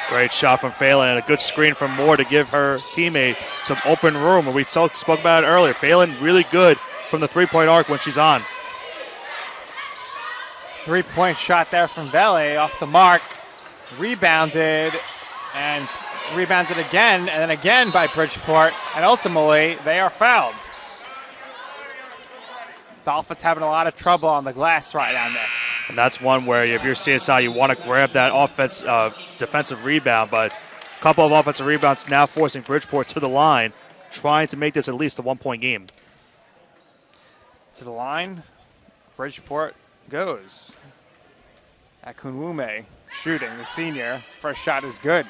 Great shot from Phelan and a good screen from Moore to give her teammate some open room. And we spoke about it earlier. Phelan really good from the three-point arc when she's on. Three-point shot there from Vele off the mark. Rebounded and rebounded again and then again by Bridgeport. And ultimately, they are fouled. Dolphins having a lot of trouble on the glass right down there. And that's one where if you're CSI, you want to grab that defensive rebound. But a couple of offensive rebounds now forcing Bridgeport to the line, trying to make this at least a one-point game. To the line, Bridgeport goes. Akunwume shooting, the senior. First shot is good.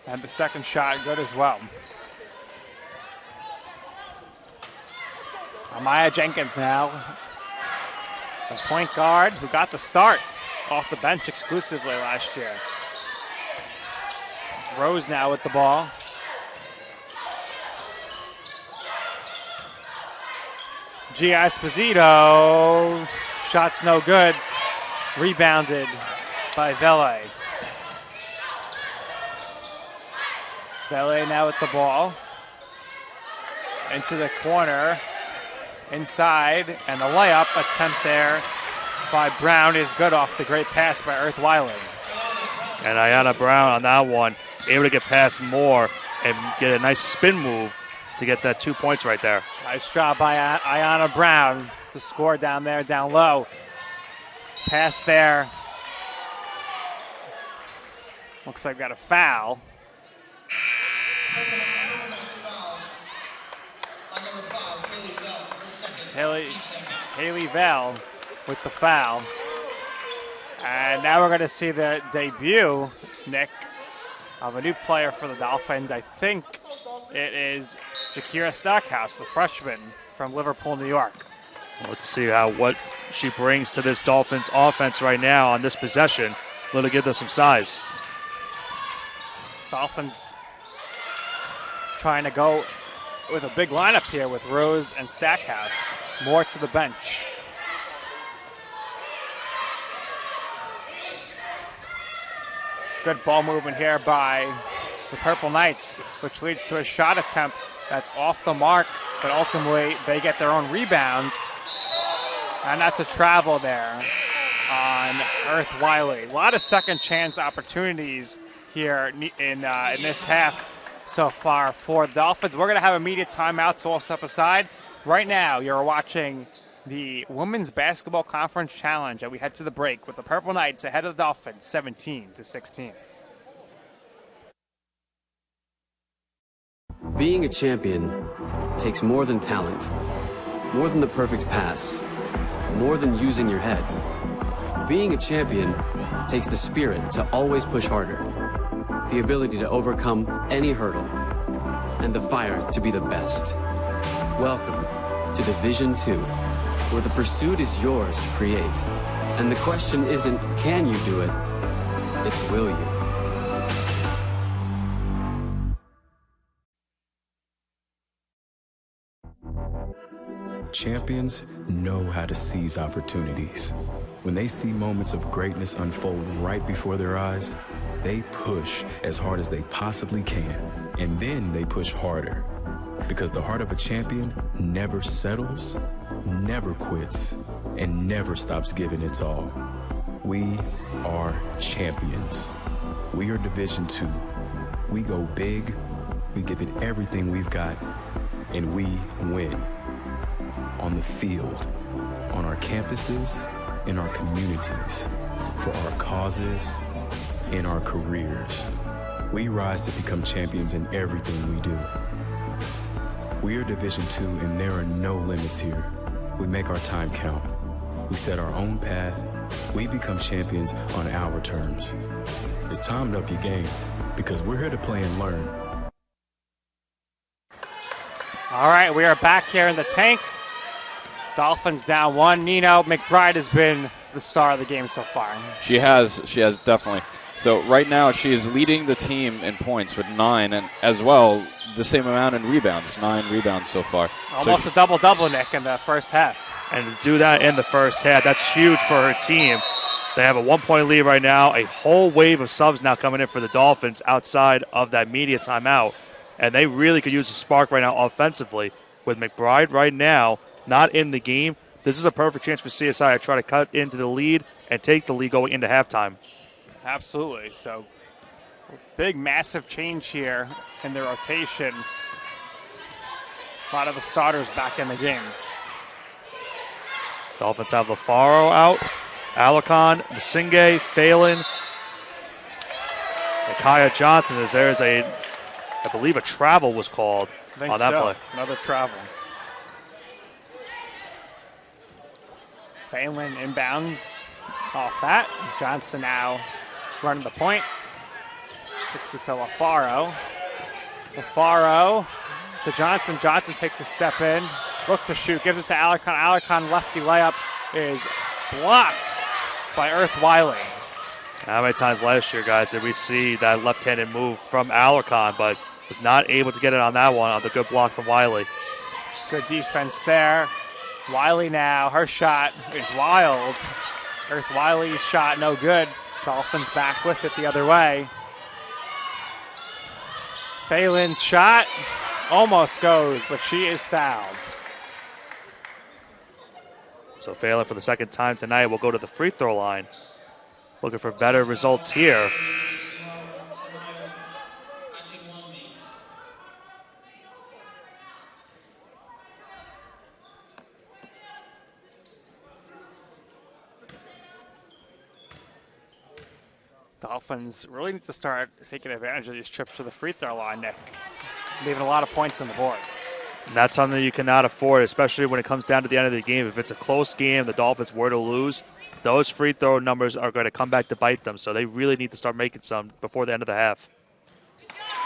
And the second shot good as well. Amaya Jenkins now. The point guard who got the start off the bench exclusively last year. Rose now with the ball. Gia Esposito. Shot's no good. Rebounded by Vele. Vele now with the ball. Into the corner. Inside. And the layup attempt there by Brown is good off the great pass by Earth Wiley. And Ayanna Brown on that one, able to get past Moore and get a nice spin move to get that 2 points right there. Nice job by Ayanna Brown to score down there, down low. Pass there. Looks like we got a foul. Haley Vell with the foul. And now we're going to see the debut, Nick, of a new player for the Dolphins. I think it is Jakira Stockhouse, the freshman from Liverpool, New York. We'll have to see what she brings to this Dolphins offense right now on this possession. Little give them some size. Dolphins trying to go with a big lineup here with Rose and Stackhouse. More to the bench. Good ball movement here by the Purple Knights, which leads to a shot attempt that's off the mark, but ultimately they get their own rebound. And that's a travel there on Earth Wiley. A lot of second chance opportunities here in this half so far for the Dolphins. We're going to have immediate timeout, so we'll step aside. Right now, you're watching the Women's Basketball Conference Challenge, and we head to the break with the Purple Knights ahead of the Dolphins, 17-16. Being a champion takes more than talent, more than the perfect pass, more than using your head. Being a champion takes the spirit to always push harder, the ability to overcome any hurdle, and the fire to be the best. Welcome to Division II, where the pursuit is yours to create. And the question isn't, can you do it? It's, will you? Champions know how to seize opportunities. When they see moments of greatness unfold right before their eyes, they push as hard as they possibly can, and then they push harder. Because the heart of a champion never settles, never quits, and never stops giving its all. We are champions. We are Division II. We go big, we give it everything we've got, and we win. On the field, on our campuses, in our communities, for our causes, in our careers. We rise to become champions in everything we do. We are Division II, and there are no limits here. We make our time count. We set our own path. We become champions on our terms. It's time to up your game, because we're here to play and learn. All right, we are back here in the tank. Dolphins down one. Nino McBride has been the star of the game so far. She has definitely. So right now she is leading the team in points with 9, and as well the same amount in rebounds, 9 rebounds so far. Almost a double-double, Nick, in the first half. And to do that in the first half, that's huge for her team. They have a 1-point lead right now. A whole wave of subs now coming in for the Dolphins outside of that media timeout. And they really could use a spark right now offensively. With McBride right now not in the game, this is a perfect chance for CSI to try to cut into the lead and take the lead going into halftime. Absolutely. So big, massive change here in the rotation. A lot of the starters back in the game. Dolphins have LaFaro out, Alarcon, Masinge, Phelan, and Kaya Johnson, as there's I believe a travel was called on that play. Another travel. Phelan inbounds off that. Johnson now running the point. Kicks it to LaFaro. LaFaro to Johnson. Johnson takes a step in. Look to shoot. Gives it to Alarcon. Alarcon lefty layup is blocked by Earth Wiley. How many times last year, guys, did we see that left-handed move from Alarcon, but was not able to get it on that one on the good block from Wiley. Good defense there. Wiley now, her shot is wild. Earth Wiley's shot no good. Dolphins back with it the other way. Phelan's shot almost goes, but she is fouled. So Phelan for the second time tonight will go to the free throw line. Looking for better results here. Dolphins really need to start taking advantage of these trips to the free throw line, Nick. Leaving a lot of points on the board. And that's something you cannot afford, especially when it comes down to the end of the game. If it's a close game, the Dolphins were to lose, those free throw numbers are going to come back to bite them. So they really need to start making some before the end of the half.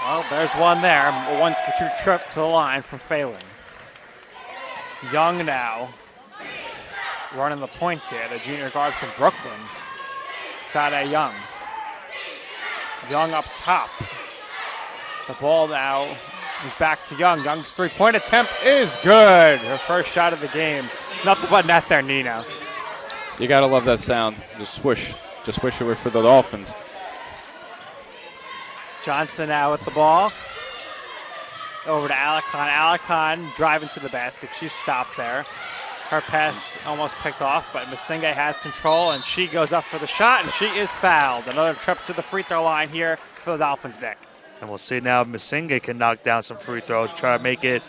Well, there's one there. A 1-for-2 trip to the line from Phelan. Young now running the point here, the junior guard from Brooklyn. Sade Young. Young up top. The ball now is back to Young. Young's three-point attempt is good. Her first shot of the game. Nothing but net there, Nino. You got to love that sound. Just swish. Just wish it were for the Dolphins. Johnson now with the ball. Over to Alicon. Alicon driving to the basket. She's stopped there. Her pass almost picked off, but Masinga has control, and she goes up for the shot, and she is fouled. Another trip to the free throw line here for the Dolphins, Nick. And we'll see now if Masinga can knock down some free throws, try to make it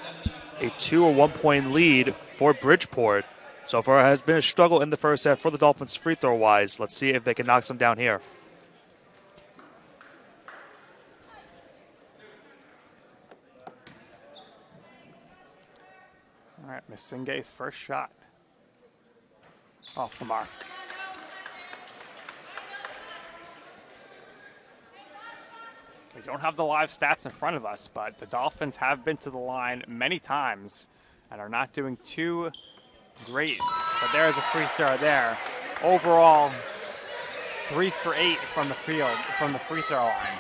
a 2 or 1 point lead for Bridgeport. So far, it has been a struggle in the first half for the Dolphins free throw wise. Let's see if they can knock some down here. All right, Masinga's first shot. Off the mark. We don't have the live stats in front of us, but the Dolphins have been to the line many times and are not doing too great. But there's a free throw there. Overall, 3 for 8 from the field, from the free throw line.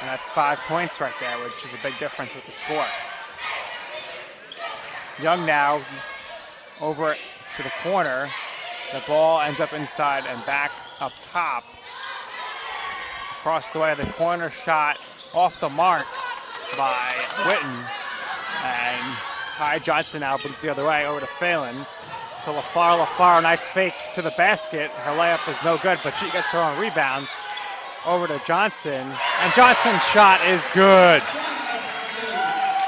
And that's 5 points right there, which is a big difference with the score. Young now over to the corner. The ball ends up inside and back up top. Across the way, the corner shot off the mark by Witten. And Kai Johnson now brings the other way over to Phelan. To LaFar. LaFar, nice fake to the basket. Her layup is no good, but she gets her own rebound. Over to Johnson. And Johnson's shot is good.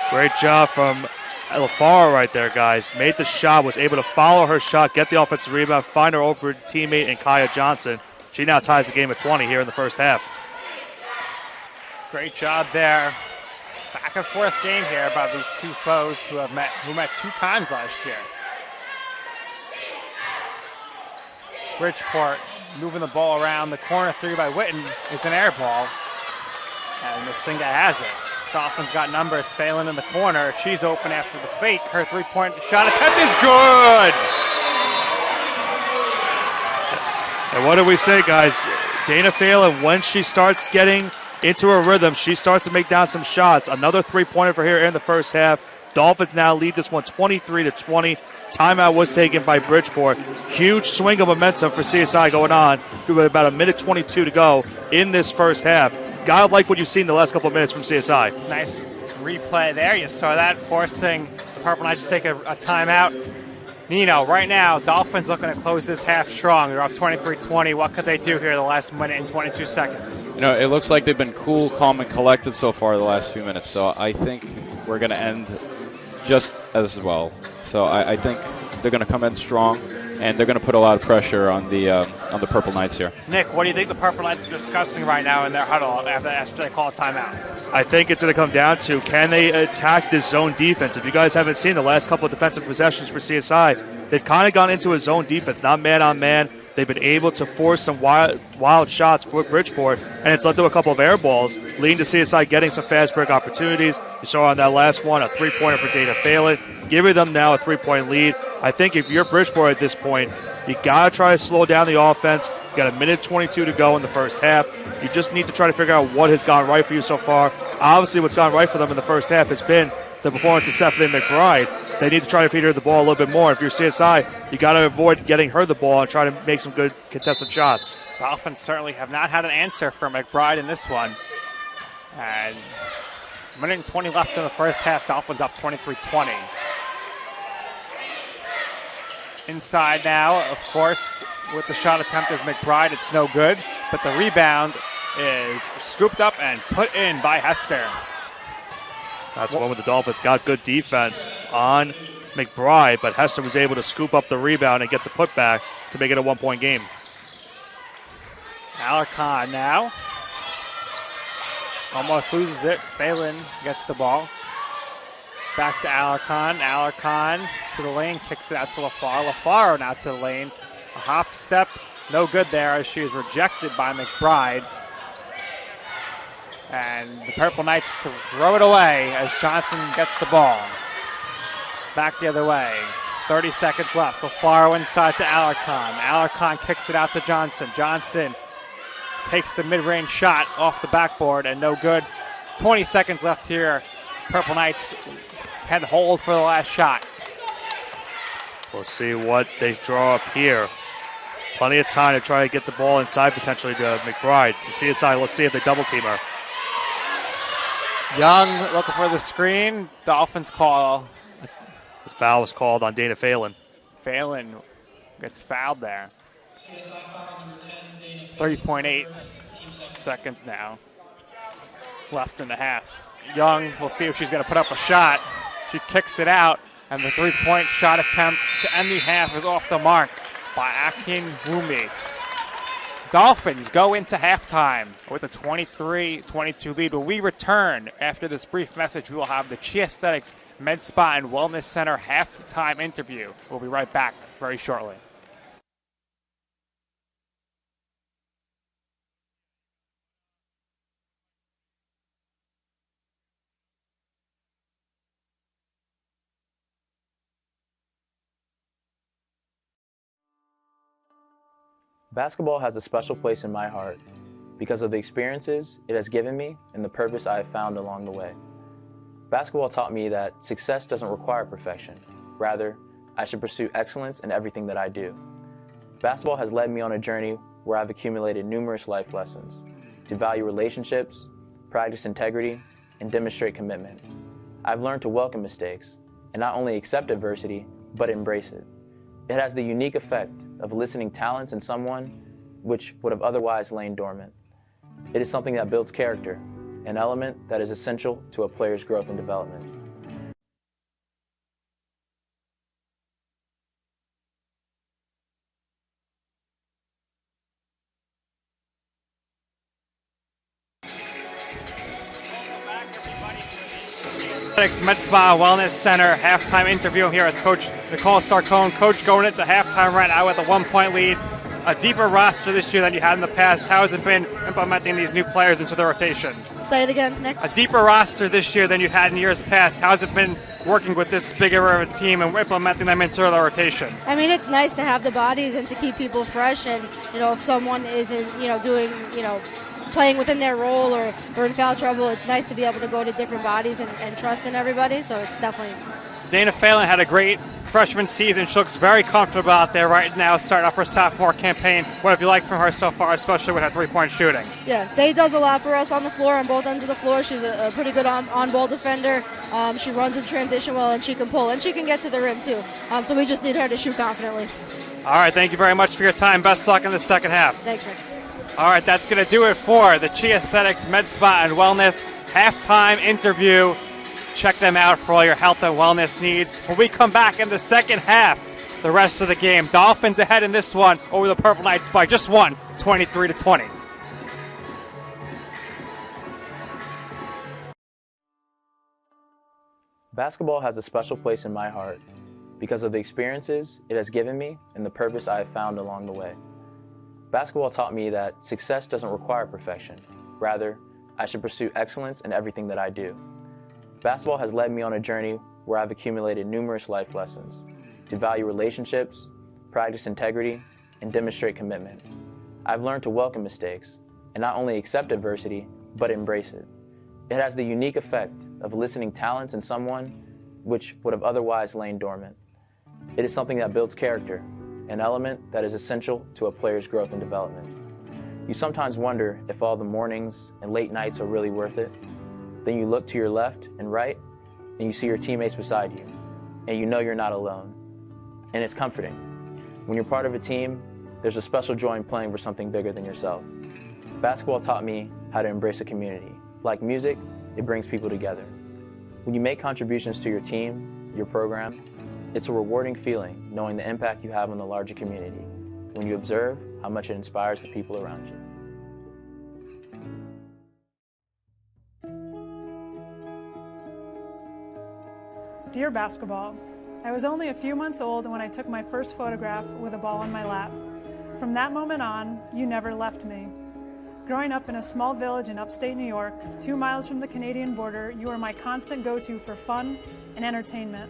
Great job from LaFar right there, guys. Made the shot, was able to follow her shot, get the offensive rebound, find her over teammate in Kaya Johnson. She now ties the game at 20 here in the first half. Great job there. Back and forth game here about these two foes who met 2 times last year. Bridgeport moving the ball around. The corner 3 by Witten is an air ball. And Masinga has it. Dolphins got numbers. Phelan in the corner. She's open after the fake. Her 3-point shot attempt is good. And what do we say, guys? Dana Phelan, when she starts getting into her rhythm, she starts to make down some shots. Another 3-pointer for here in the first half. Dolphins now lead this one 23-20. Timeout was taken by Bridgeport. Huge swing of momentum for CSI going on. With about 1:22 to go in this first half. Gotta like what you've seen the last couple of minutes from CSI. Nice replay there. You saw that, forcing the Purple Knights to take a timeout. Nino, right now, Dolphins looking to close this half strong. They're up 23-20. What could they do here the last minute and 22 seconds? You know, it looks like they've been cool, calm, and collected so far the last few minutes. So I think we're going to end just as well. So I think they're going to come in strong, and they're going to put a lot of pressure on the Purple Knights here. Nick, what do you think the Purple Knights are discussing right now in their huddle after they call a timeout? I think it's going to come down to, can they attack this zone defense? If you guys haven't seen the last couple of defensive possessions for CSI, they've kind of gone into a zone defense, not man-on-man. They've been able to force some wild shots for Bridgeport, and it's led to a couple of air balls, leading to CSI getting some fast break opportunities. You saw on that last one a 3-pointer for Dana Phelan, giving them now a 3-point lead. I think if you're Bridgeport at this point, you got to try to slow down the offense. You got 1:22 to go in the first half. You just need to try to figure out what has gone right for you so far. Obviously, what's gone right for them in the first half has been the performance of Stephanie McBride. They need to try to feed her the ball a little bit more. If you're CSI, you got to avoid getting her the ball and try to make some good contested shots. Dolphins certainly have not had an answer for McBride in this one. And 1:20 left in the first half. Dolphins up 23-20. Inside now, of course, with the shot attempt as McBride, it's no good. But the rebound is scooped up and put in by Hester. That's one with the Dolphins. Got good defense on McBride, but Hester was able to scoop up the rebound and get the putback to make it a 1-point game. Alarcon now. Almost loses it. Phelan gets the ball. Back to Alarcon. Alarcon to the lane, kicks it out to LaFaro. LaFaro now to the lane. A hop step, no good there as she is rejected by McBride. And the Purple Knights throw it away as Johnson gets the ball. Back the other way. 30 seconds left. LaFaro inside to Alarcon. Alarcon kicks it out to Johnson. Johnson takes the mid-range shot off the backboard and no good. 20 seconds left here. Purple Knights had hold for the last shot. We'll see what they draw up here. Plenty of time to try to get the ball inside potentially to McBride. To CSI, let's see if they double team her. Young looking for the screen. Dolphins call. This foul was called on Dana Phelan. Phelan gets fouled there. 3.8 seconds now left in the half. Young, we'll see if she's going to put up a shot. She kicks it out, and the three-point shot attempt to end the half is off the mark by Akin Wumi. Dolphins go into halftime with a 23-22 lead. When we return after this brief message, we will have the Chi Aesthetics Med Spa and Wellness Center halftime interview. We'll be right back very shortly. Basketball has a special place in my heart because of the experiences it has given me and the purpose I have found along the way. Basketball taught me that success doesn't require perfection. Rather, I should pursue excellence in everything that I do. Basketball has led me on a journey where I've accumulated numerous life lessons to value relationships, practice integrity, and demonstrate commitment. I've learned to welcome mistakes and not only accept adversity, but embrace it. It has the unique effect of eliciting talents in someone which would have otherwise lain dormant. It is something that builds character, an element that is essential to a player's growth and development. Med Spa Wellness Center halftime interview here with Coach Nicole Sarcone. Coach, going into halftime right now with a 1-point lead, a deeper roster this year than you had in the past. How has it been implementing these new players into the rotation? Say it again, Nick. A deeper roster this year than you had in years past. How has it been working with this bigger of a team and implementing them into the rotation? I mean, it's nice to have the bodies and to keep people fresh. And, if someone isn't, doing, playing within their role or in foul trouble, it's nice to be able to go to different bodies and trust in everybody. So it's definitely. Dana Phelan had a great freshman season. She looks very comfortable out there right now, starting off her sophomore campaign. What have you liked from her so far, especially with her three-point shooting? Yeah, Day does a lot for us on the floor, on both ends of the floor. She's a pretty good on-ball defender. She runs in transition well, and she can pull, and she can get to the rim, too. So we just need her to shoot confidently. All right, thank you very much for your time. Best luck in the second half. Thanks, Nick. All right, that's going to do it for the Chi Aesthetics Med Spa and Wellness halftime interview. Check them out for all your health and wellness needs. When we come back in the second half, the rest of the game, Dolphins ahead in this one over the Purple Knights by just one, 23-20. Basketball has a special place in my heart because of the experiences it has given me and the purpose I have found along the way. Basketball taught me that success doesn't require perfection. Rather, I should pursue excellence in everything that I do. Basketball has led me on a journey where I've accumulated numerous life lessons to value relationships, practice integrity, and demonstrate commitment. I've learned to welcome mistakes and not only accept adversity, but embrace it. It has the unique effect of eliciting talents in someone which would have otherwise lain dormant. It is something that builds character, an element that is essential to a player's growth and development. You sometimes wonder if all the mornings and late nights are really worth it. Then you look to your left and right, and you see your teammates beside you, and you know you're not alone. And it's comforting. When you're part of a team, there's a special joy in playing for something bigger than yourself. Basketball taught me how to embrace a community. Like music, it brings people together. When you make contributions to your team, your program, It's a rewarding feeling knowing the impact you have on the larger community when you observe how much it inspires the people around you. Dear basketball, I was only a few months old when I took my first photograph with a ball in my lap. From that moment on, you never left me. Growing up in a small village in upstate New York, 2 miles from the Canadian border, you were my constant go-to for fun and entertainment.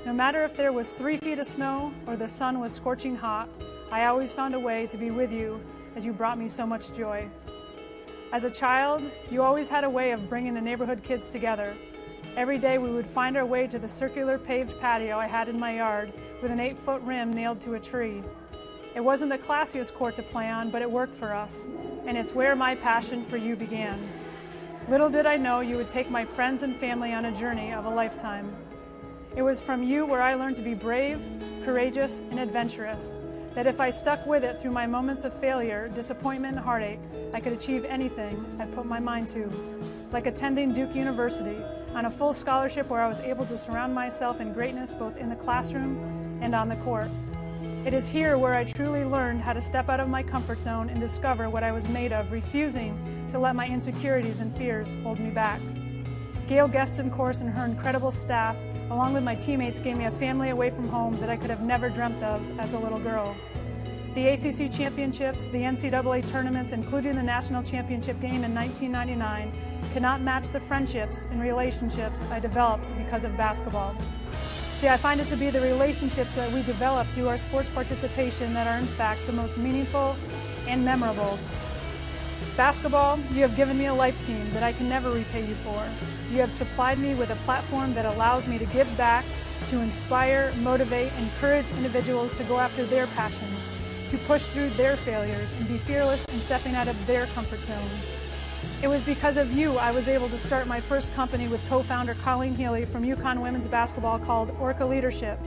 No matter if there was 3 feet of snow or the sun was scorching hot, I always found a way to be with you as you brought me so much joy. As a child, you always had a way of bringing the neighborhood kids together. Every day we would find our way to the circular paved patio I had in my yard with an 8-foot rim nailed to a tree. It wasn't the classiest court to play on, but it worked for us, and it's where my passion for you began. Little did I know you would take my friends and family on a journey of a lifetime. It was from you where I learned to be brave, courageous, and adventurous, that if I stuck with it through my moments of failure, disappointment, and heartache, I could achieve anything I put my mind to. Like attending Duke University on a full scholarship where I was able to surround myself in greatness both in the classroom and on the court. It is here where I truly learned how to step out of my comfort zone and discover what I was made of, refusing to let my insecurities and fears hold me back. Gail Gueston Course and her incredible staff, along with my teammates, gave me a family away from home that I could have never dreamt of as a little girl. The ACC championships, the NCAA tournaments, including the national championship game in 1999, cannot match the friendships and relationships I developed because of basketball. See, I find it to be the relationships that we develop through our sports participation that are in fact the most meaningful and memorable. Basketball, you have given me a life team that I can never repay you for. You have supplied me with a platform that allows me to give back, to inspire, motivate, encourage individuals to go after their passions, to push through their failures and be fearless in stepping out of their comfort zones. It was because of you I was able to start my first company with co-founder Colleen Healy from UConn Women's Basketball called Orca Leadership.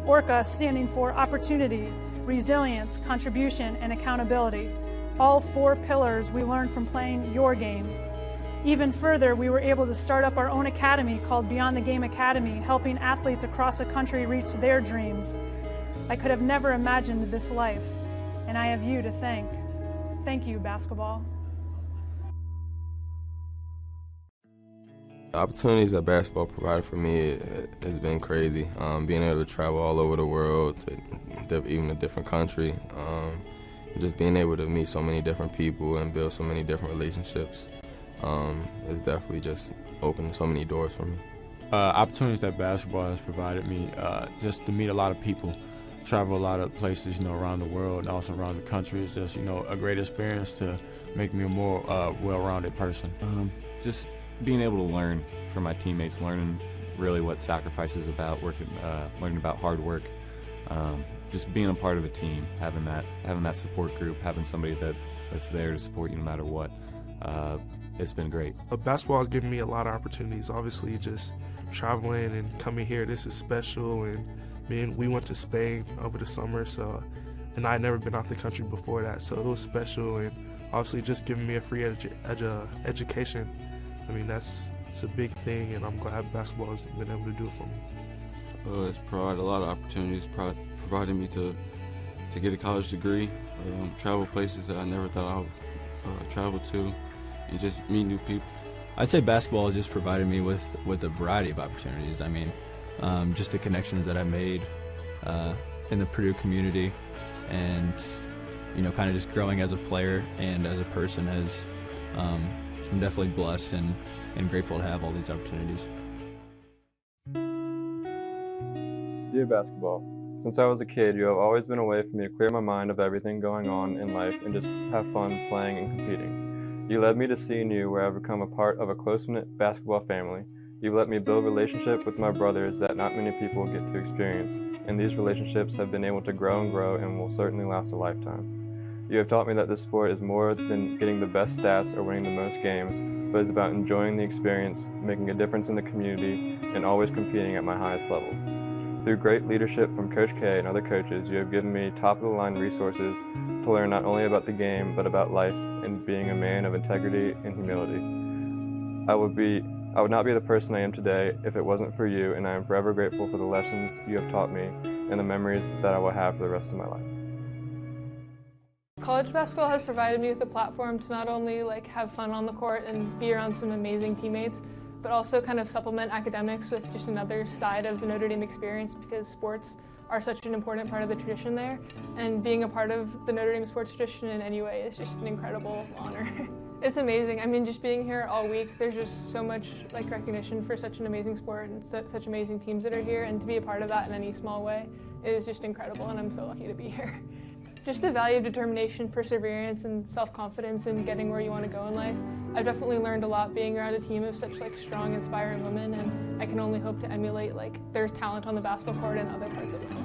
Orca standing for opportunity, resilience, contribution, and accountability. All 4 pillars we learned from playing your game. Even further, we were able to start up our own academy called Beyond the Game Academy, helping athletes across the country reach their dreams. I could have never imagined this life, and I have you to thank. Thank you, basketball. The opportunities that basketball provided for me has been crazy. Being able to travel all over the world, to even a different country, just being able to meet so many different people and build so many different relationships has definitely just opened so many doors for me. Opportunities that basketball has provided me, just to meet a lot of people, travel a lot of places, around the world and also around the country. It's just, a great experience to make me a more well-rounded person. Just being able to learn from my teammates, learning really what sacrifice is about, learning about hard work, just being a part of a team, having that support group, having somebody that's there to support you no matter what. It's been great. Basketball has given me a lot of opportunities. Obviously, just traveling and coming here, this is special. And we went to Spain over the summer, and I had never been out the country before that, so it was special. And obviously, just giving me a free education. It's a big thing, and I'm glad basketball has been able to do it for me. It's provided a lot of opportunities, provided me to get a college degree, travel places that I never thought I would travel to, and just meet new people. I'd say basketball has just provided me with a variety of opportunities. Just the connections that I made in the Purdue community, and kind of just growing as a player and as a person has. I'm definitely blessed and grateful to have all these opportunities. Dear basketball, since I was a kid, you have always been a way for me to clear my mind of everything going on in life and just have fun playing and competing. You led me to CNU, where I've become a part of a close-knit basketball family. You've let me build relationships with my brothers that not many people get to experience, and these relationships have been able to grow and will certainly last a lifetime. You have taught me that this sport is more than getting the best stats or winning the most games, but it's about enjoying the experience, making a difference in the community, and always competing at my highest level. Through great leadership from Coach K and other coaches, you have given me top-of-the-line resources to learn not only about the game, but about life and being a man of integrity and humility. I would be I would not be the person I am today if it wasn't for you, and I am forever grateful for the lessons you have taught me and the memories that I will have for the rest of my life. College basketball has provided me with a platform to not only have fun on the court and be around some amazing teammates, but also kind of supplement academics with just another side of the Notre Dame experience, because sports are such an important part of the tradition there, and being a part of the Notre Dame sports tradition in any way is just an incredible honor. It's amazing. I mean, just being here all week, there's just so much recognition for such an amazing sport and such amazing teams that are here, and to be a part of that in any small way is just incredible, and I'm so lucky to be here. Just the value of determination, perseverance, and self-confidence in getting where you want to go in life. I've definitely learned a lot being around a team of such strong, inspiring women, and I can only hope to emulate there's talent on the basketball court in other parts of my life.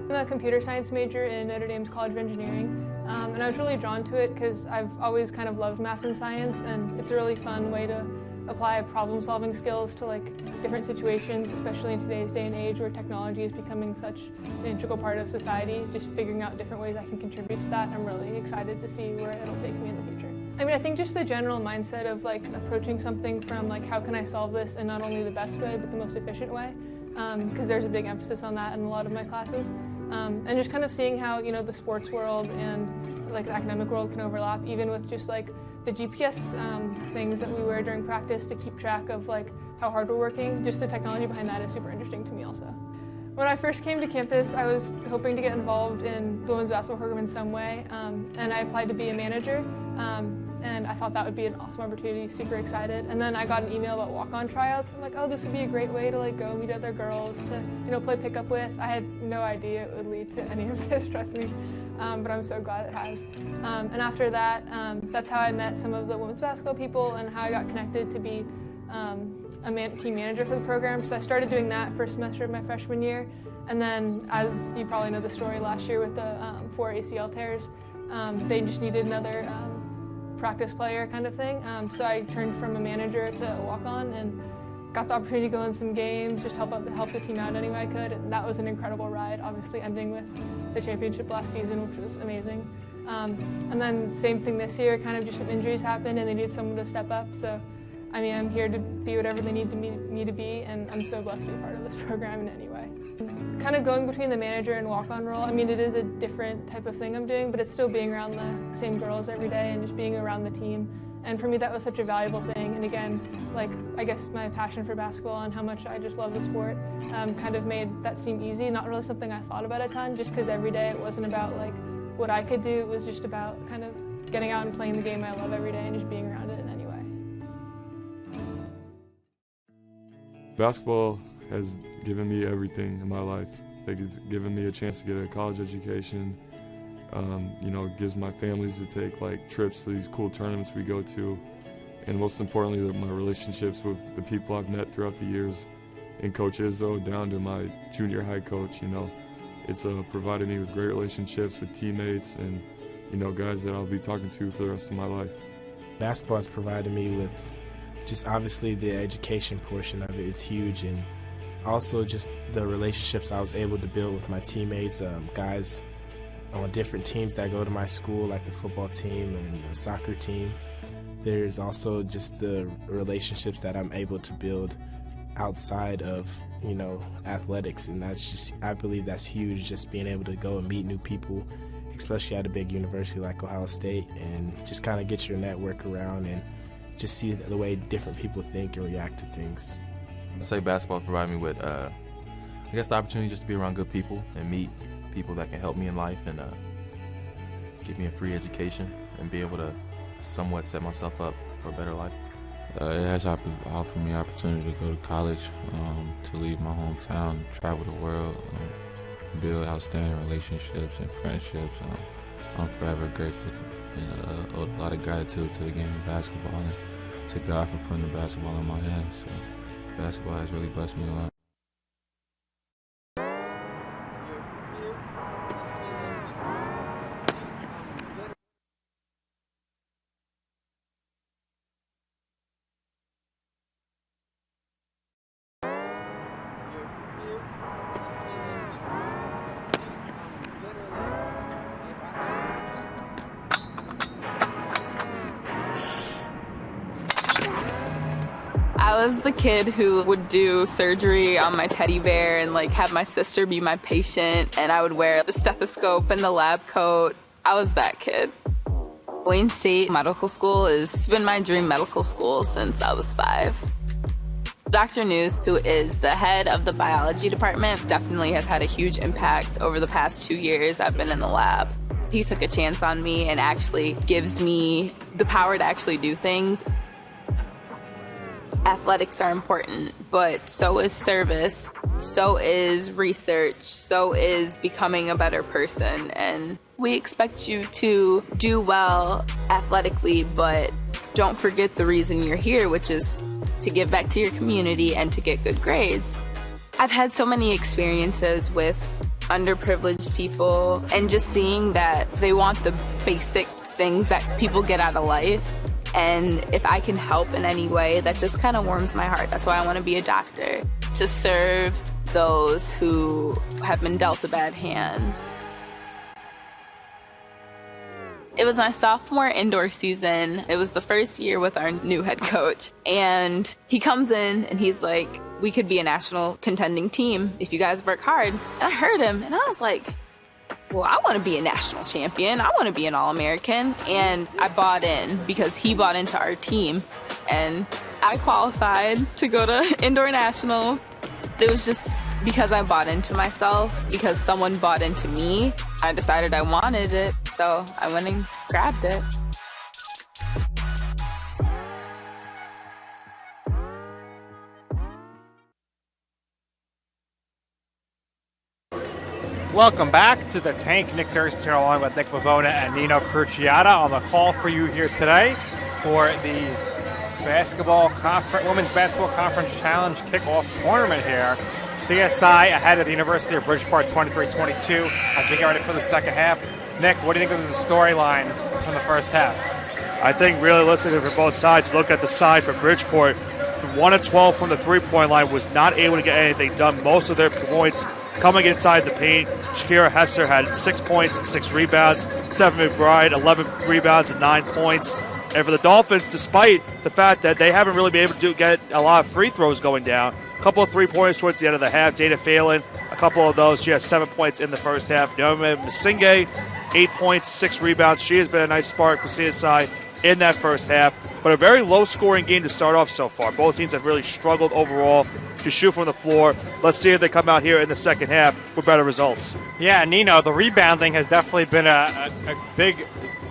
I'm a computer science major in Notre Dame's College of Engineering, and I was really drawn to it because I've always kind of loved math and science, and it's a really fun way to apply problem-solving skills to different situations, especially in today's day and age where technology is becoming such an integral part of society. Just figuring out different ways I can contribute to that, I'm really excited to see where it'll take me in the future. I mean, I think just the general mindset of approaching something from how can I solve this in not only the best way but the most efficient way, because there's a big emphasis on that in a lot of my classes, and just kind of seeing how the sports world and the academic world can overlap, even with just the GPS things that we wear during practice to keep track of how hard we're working. Just the technology behind that is super interesting to me also. When I first came to campus, I was hoping to get involved in the women's basketball program in some way, and I applied to be a manager, and I thought that would be an awesome opportunity, super excited. And then I got an email about walk-on tryouts. I'm like, oh, this would be a great way to go meet other girls to play pickup with. I had no idea it would lead to any of this, trust me. But I'm so glad it has. And after that, that's how I met some of the women's basketball people and how I got connected to be a team manager for the program. So I started doing that first semester of my freshman year. And then, as you probably know the story last year with the 4 ACL tears, they just needed another practice player kind of thing. So I turned from a manager to a walk-on and got the opportunity to go in some games, just help the team out any way I could, and that was an incredible ride, obviously ending with the championship last season, which was amazing. And then same thing this year, kind of just some injuries happened and they needed someone to step up, so I mean, I'm here to be whatever they need me to be, and I'm so blessed to be a part of this program in any way. Kind of going between the manager and walk-on role, I mean, it is a different type of thing I'm doing, but it's still being around the same girls every day and just being around the team. And for me, that was such a valuable thing. And again, I guess my passion for basketball and how much I just love the sport kind of made that seem easy. Not really something I thought about a ton, just because every day it wasn't about what I could do. It was just about kind of getting out and playing the game I love every day and just being around it in any way. Basketball has given me everything in my life. It's given me a chance to get a college education. It gives my families to take trips to these cool tournaments we go to, and most importantly, my relationships with the people I've met throughout the years, and Coach Izzo down to my junior high coach. It's provided me with great relationships with teammates and guys that I'll be talking to for the rest of my life. Basketball has provided me with just obviously the education portion of it is huge, and also just the relationships I was able to build with my teammates, guys on different teams that go to my school, like the football team and the soccer team. There's also just the relationships that I'm able to build outside of, athletics, and I believe that's huge, just being able to go and meet new people, especially at a big university like Ohio State, and just kind of get your network around and just see the way different people think and react to things. I'd say basketball provided me with, the opportunity just to be around good people and meet people that can help me in life and give me a free education and be able to somewhat set myself up for a better life. It has offered me opportunity to go to college, to leave my hometown, travel the world, build outstanding relationships and friendships. I'm forever grateful and owe a lot of gratitude to the game of basketball and to God for putting the basketball in my hands. So basketball has really blessed me a lot. I I was the kid who would do surgery on my teddy bear and like have my sister be my patient, and I would wear the stethoscope and the lab coat. I was that kid. Wayne State Medical School has been my dream medical school since I was 5. Dr. News, who is the head of the biology department, definitely has had a huge impact over the past 2 years I've been in the lab. He took a chance on me and actually gives me the power to actually do things. Athletics are important, but so is service, so is research, so is becoming a better person. And we expect you to do well athletically, but don't forget the reason you're here, which is to give back to your community and to get good grades. I've had so many experiences with underprivileged people and just seeing that they want the basic things that people get out of life. And if I can help in any way, that just kind of warms my heart. That's why I want to be a doctor, to serve those who have been dealt a bad hand. It was my sophomore indoor season. It was the first year with our new head coach. And he comes in and he's like, we could be a national contending team if you guys work hard. And I heard him and I was like, well, I want to be a national champion. I want to be an All-American. And I bought in because he bought into our team. And I qualified to go to indoor nationals. It was just because I bought into myself, because someone bought into me. I decided I wanted it, so I went and grabbed it. Welcome back to the Tank. Nick Durst here along with Nick Pavona and Nino Cruciata on the call for you here today for the Women's Basketball Conference Challenge kickoff tournament here. CSI ahead of the University of Bridgeport 23-22 as we get ready for the second half. Nick, what do you think of the storyline from the first half? I think realistically for both sides, look at the side for Bridgeport. 1 of 12 from the three-point line, was not able to get anything done. Most of their points coming inside the paint. Shakira Hester had 6 points and 6 rebounds. Stephanie McBride, 11 rebounds and 9 points. And for the Dolphins, despite the fact that they haven't really been able to get a lot of free throws going down, a couple of 3-pointers towards the end of the half. Dana Phelan, a couple of those. She has 7 points in the first half. Naomi Masinge, 8 points, 6 rebounds. She has been a nice spark for CSI in that first half. But a very low-scoring game to start off so far. Both teams have really struggled overall to shoot from the floor. Let's see if they come out here in the second half with better results. Yeah, Nino, the rebounding has definitely been a big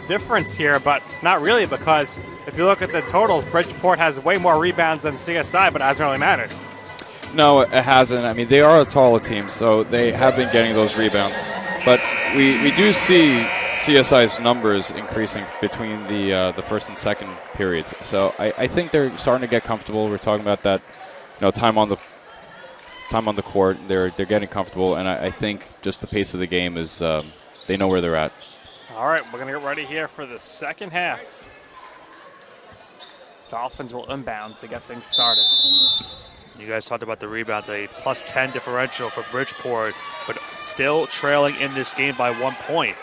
difference here, but not really, because if you look at the totals, Bridgeport has way more rebounds than CSI, but it hasn't really mattered. No, it hasn't. I mean, they are a taller team, so they have been getting those rebounds. But we do see CSI's numbers increasing between the first and second periods. So I think they're starting to get comfortable. We're talking about that, time on the court. They're getting comfortable, and I think just the pace of the game is they know where they're at. All right, we're going to get ready here for the second half. Dolphins will inbound to get things started. You guys talked about the rebounds, a plus 10 differential for Bridgeport, but still trailing in this game by 1 point.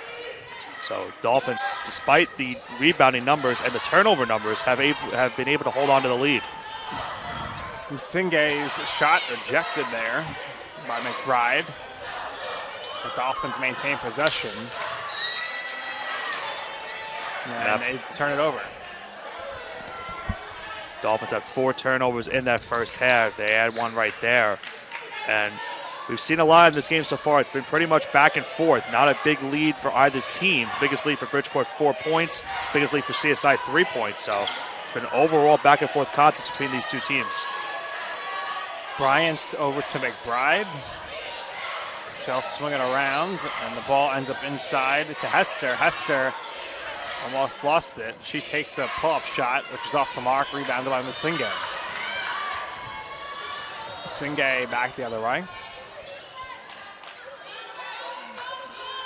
So Dolphins, despite the rebounding numbers and the turnover numbers, have been able to hold on to the lead. Singe's shot rejected there by McBride. The Dolphins maintain possession. And they turn it over. Dolphins had 4 turnovers in that first half. They had one right there. And we've seen a lot in this game so far. It's been pretty much back and forth. Not a big lead for either team. The biggest lead for Bridgeport, 4 points. Biggest lead for CSI, 3 points. So it's been overall back and forth contest between these two teams. Bryant over to McBride. She'll swing it around, and the ball ends up inside to Hester. Hester almost lost it. She takes a pull-up shot, which is off the mark, rebounded by Masinge. Masinge back the other way.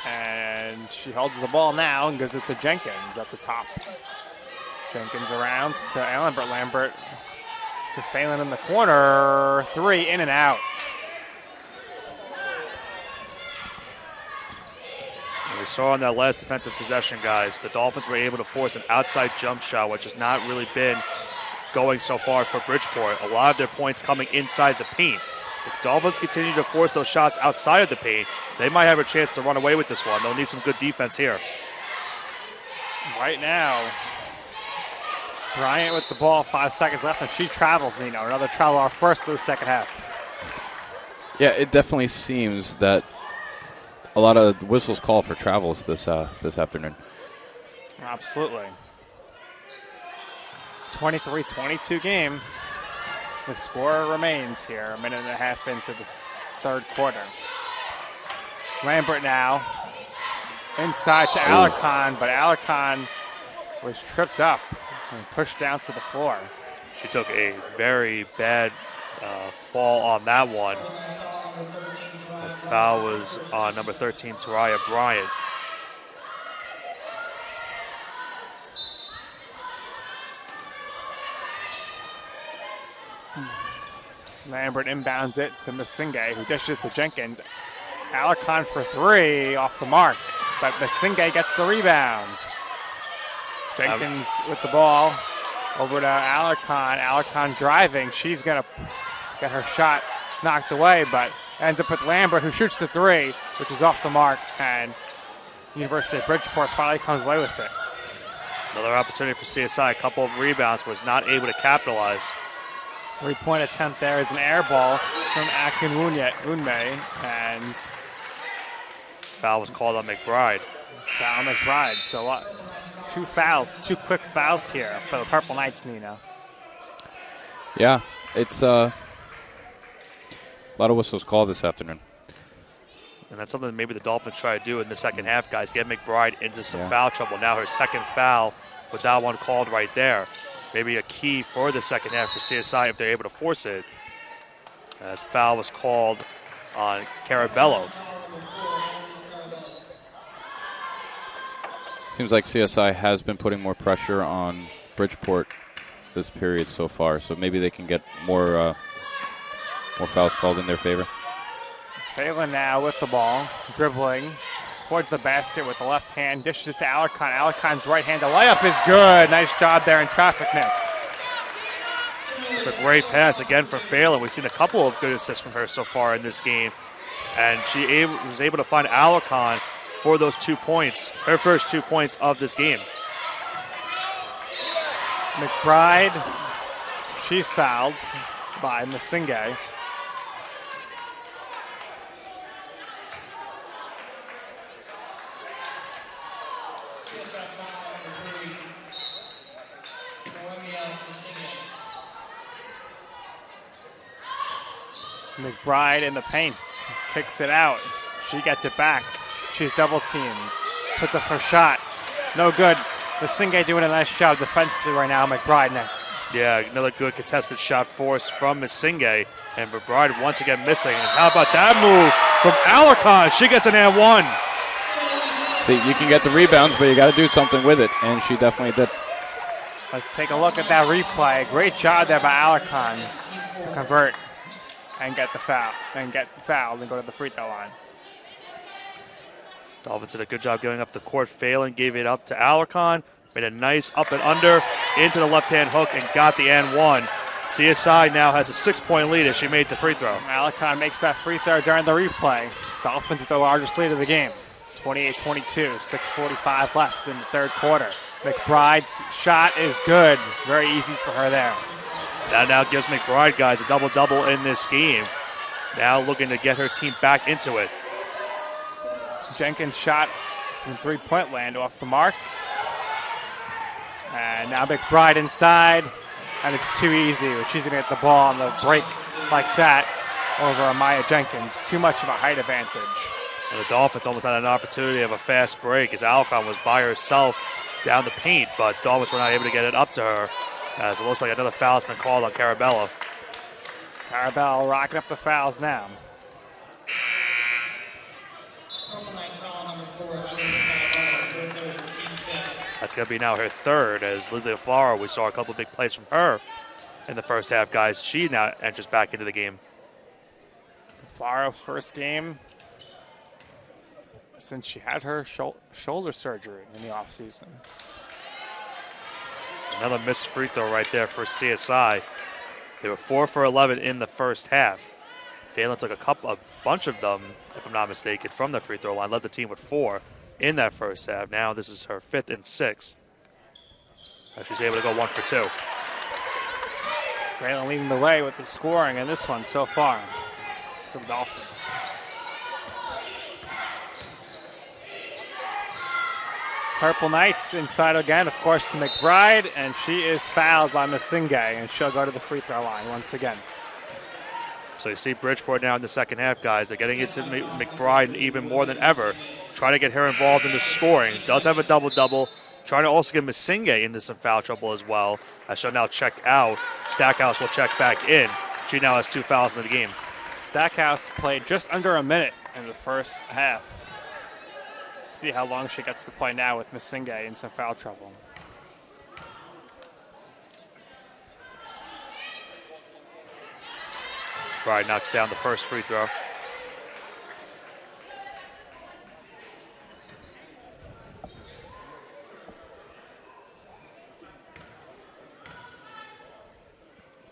And she holds the ball now and gives it to Jenkins at the top. Jenkins around to Lambert. Lambert to Phelan in the corner. 3 in and out. We saw on that last defensive possession, guys, the Dolphins were able to force an outside jump shot, which has not really been going so far for Bridgeport. A lot of their points coming inside the paint. If Dolphins continue to force those shots outside of the paint, they might have a chance to run away with this one. They'll need some good defense here. Right now, Bryant with the ball, 5 seconds left, and she travels, Nino. Another travel, our first of the second half. Yeah, it definitely seems that a lot of whistles call for travels this afternoon. Absolutely. 23-22 game. The score remains here, a minute and a half into the third quarter. Lambert now inside to Alarcon, but Alarcon was tripped up and pushed down to the floor. She took a very bad fall on that one, as the foul was on number 13, Taraya Bryant. Lambert inbounds it to Masinge, who dishes it to Jenkins. Alarcon for three, off the mark, but Masinge gets the rebound. Jenkins with the ball over to Alarcon. Alarcon driving. She's going to get her shot knocked away, but ends up with Lambert, who shoots the three, which is off the mark, and University of Bridgeport finally comes away with it. Another opportunity for CSI, a couple of rebounds, was not able to capitalize. 3-point attempt there is an air ball from Akinwunme, and foul was called on McBride. Foul on McBride. So two fouls, two quick fouls here for the Purple Knights, Nino. Yeah, it's a lot of whistles called this afternoon. And that's something that maybe the Dolphins try to do in the second half, guys. Get McBride into some foul trouble. Now her second foul with that one called right there. Maybe a key for the second half for CSI if they're able to force it. As foul was called on Carabello. Seems like CSI has been putting more pressure on Bridgeport this period so far, so maybe they can get more fouls called in their favor. Phelan now with the ball, dribbling towards the basket with the left hand, dishes it to Alarcon. Alarcon's right hand, the layup is good. Nice job there in traffic, Nick. It's a great pass again for Phelan. We've seen a couple of good assists from her so far in this game. And she was able to find Alarcon for those 2 points, her first 2 points of this game. McBride, she's fouled by Masinge. McBride in the paint, kicks it out. She gets it back. She's double teamed. Puts up her shot. No good. Masinge doing a nice job defensively right now. McBride now. Yeah, another good contested shot force from Masinge. And McBride once again missing. And how about that move from Alarcon? She gets an and one. See, you can get the rebounds, but you got to do something with it, and she definitely did. Let's take a look at that replay. Great job there by Alarcon to convert and get the foul, and get fouled and go to the free throw line. Dolphins did a good job going up the court. Phelan gave it up to Alarcon. Made a nice up and under into the left-hand hook and got the and one. CSI now has a 6-point lead as she made the free throw. Alarcon makes that free throw during the replay. Dolphins with the largest lead of the game. 28-22, 6:45 left in the third quarter. McBride's shot is good. Very easy for her there. That now gives McBride, guys, a double-double in this game. Now looking to get her team back into it. Jenkins shot from three-point land off the mark. And now McBride inside. And it's too easy. She's going to get the ball on the break like that over Amaya Jenkins. Too much of a height advantage. And the Dolphins almost had an opportunity of a fast break as Alarcon was by herself down the paint, but Dolphins were not able to get it up to her, as it looks like another foul has been called on Carabello. Carabello rocking up the fouls now. That's going to be now her third, as Lizzie Afaro, we saw a couple of big plays from her in the first half, guys. She now enters back into the game. Afaro's first game since she had her shoulder surgery in the offseason. Another missed free throw right there for CSI. They were 4 for 11 in the first half. Phelan took a bunch of them, if I'm not mistaken, from the free throw line. Led the team with 4 in that first half. Now this is her 5th and 6th. She's able to go 1 for 2. Phelan leading the way with the scoring in this one so far for the Dolphins. Purple Knights inside again, of course, to McBride, and she is fouled by Masinge, and she'll go to the free throw line once again. So you see Bridgeport now in the second half, guys. They're getting it to McBride even more than ever, trying to get her involved in the scoring. Does have a double-double, trying to also get Masinge into some foul trouble as well, as she'll now check out. Stackhouse will check back in. She now has 2 fouls in the game. Stackhouse played just under a minute in the first half. See how long she gets to play now with Masinge in some foul trouble. McBride knocks down the first free throw.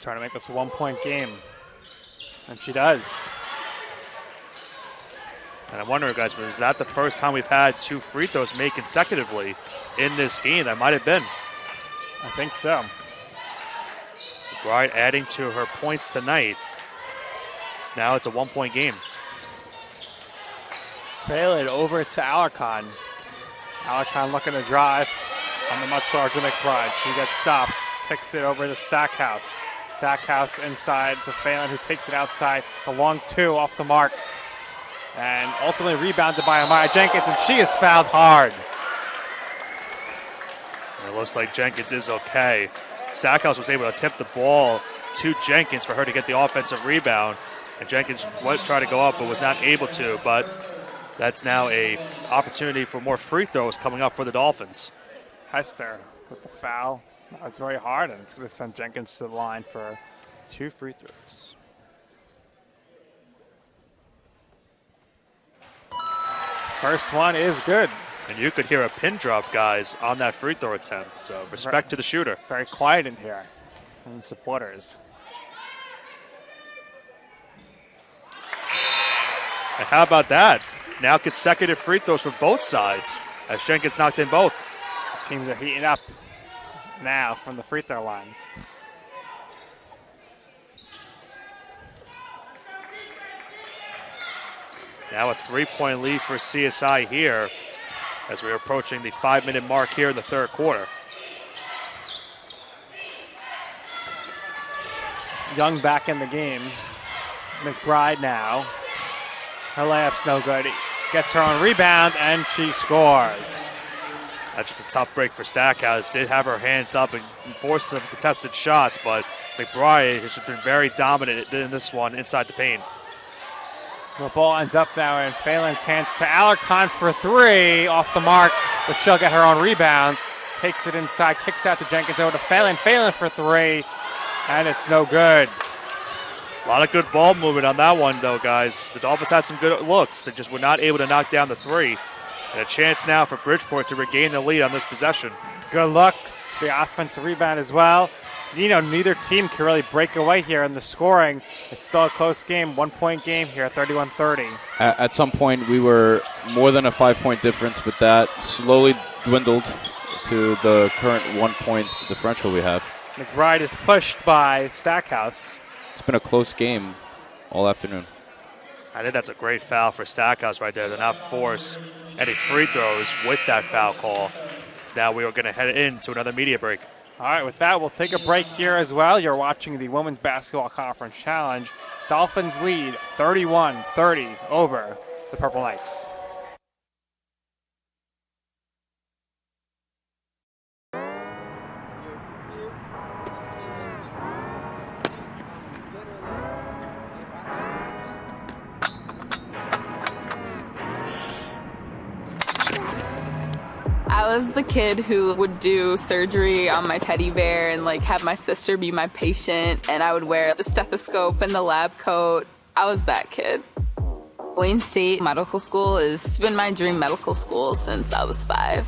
Trying to make this a 1-point game. And she does. And I'm wondering, guys, was that the first time we've had 2 free throws made consecutively in this game? That might have been. I think so. McBride adding to her points tonight. So now it's a 1-point game. Phelan over to Alarcon. Alarcon looking to drive on the much larger McBride. She gets stopped. Picks it over to Stackhouse. Stackhouse inside to Phelan, who takes it outside. The long 2 off the mark. And ultimately rebounded by Amaya Jenkins, and she is fouled hard. And it looks like Jenkins is okay. Stackhouse was able to tip the ball to Jenkins for her to get the offensive rebound. And Jenkins tried to go up but was not able to. But that's now a opportunity for more free throws coming up for the Dolphins. Hester with the foul. That was very hard, and it's going to send Jenkins to the line for 2 free throws. First one is good. And you could hear a pin drop, guys, on that free throw attempt. So respect to the shooter. Very quiet in here from the supporters. And how about that? Now consecutive free throws for both sides as Jenkins knocked in both. The teams are heating up now from the free throw line. Now a 3-point lead for CSI here as we're approaching the 5-minute mark here in the third quarter. Young back in the game. McBride now. Her layup's no good. Gets her on rebound, and she scores. That's just a tough break for Stackhouse. Did have her hands up and forced some contested shots, but McBride has just been very dominant in this one inside the paint. The ball ends up now in Phelan's hands to Alarcon for 3 off the mark, but she'll get her own rebound. Takes it inside, kicks out to Jenkins over to Phelan. Phelan for 3, and it's no good. A lot of good ball movement on that one, though, guys. The Dolphins had some good looks. They just were not able to knock down the 3. And a chance now for Bridgeport to regain the lead on this possession. Good looks. The offensive rebound as well. You know, neither team can really break away here in the scoring. It's still a close game, 1-point game here, 31-30. At some point, we were more than a 5-point difference, but that slowly dwindled to the current 1-point differential we have. McBride is pushed by Stackhouse. It's been a close game all afternoon. I think that's a great foul for Stackhouse right there. They're not force any free throws with that foul call. So now we are going to head into another media break. All right, with that, we'll take a break here as well. You're watching the Women's Basketball Conference Challenge. Dolphins lead 31-30 over the Purple Knights. I was the kid who would do surgery on my teddy bear and like have my sister be my patient, and I would wear the stethoscope and the lab coat. I was that kid. Wayne State Medical School has been my dream medical school since I was 5.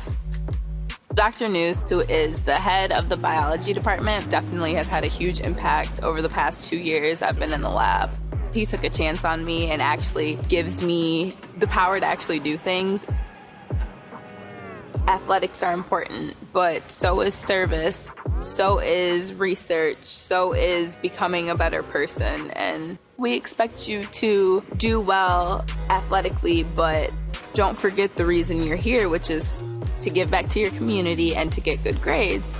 Dr. News, who is the head of the biology department, definitely has had a huge impact over the past 2 years I've been in the lab. He took a chance on me and actually gives me the power to actually do things. Athletics are important, but so is service, so is research, so is becoming a better person. And we expect you to do well athletically, but don't forget the reason you're here, which is to give back to your community and to get good grades.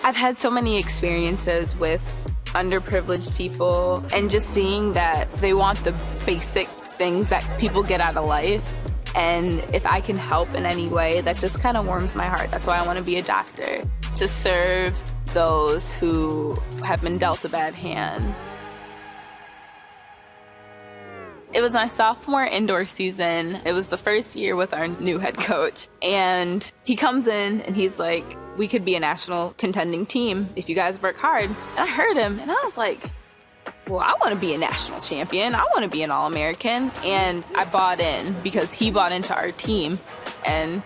I've had so many experiences with underprivileged people and just seeing that they want the basic things that people get out of life. And if I can help in any way, that just kind of warms my heart. That's why I want to be a doctor, to serve those who have been dealt a bad hand. It was my sophomore indoor season. It was the first year with our new head coach. And he comes in and he's like, we could be a national contending team if you guys work hard. And I heard him and I was like, well, I want to be a national champion. I want to be an All-American. And I bought in because he bought into our team. And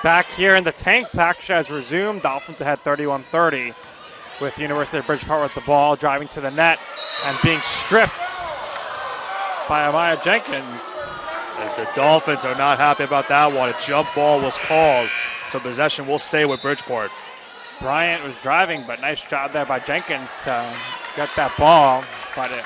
Back here in the tank, Package has resumed. Dolphins ahead 31-30 with University of Bridgeport with the ball, driving to the net and being stripped by Amaya Jenkins. The Dolphins are not happy about that one. A jump ball was called, so possession will stay with Bridgeport. Bryant was driving, but nice job there by Jenkins to get that ball. But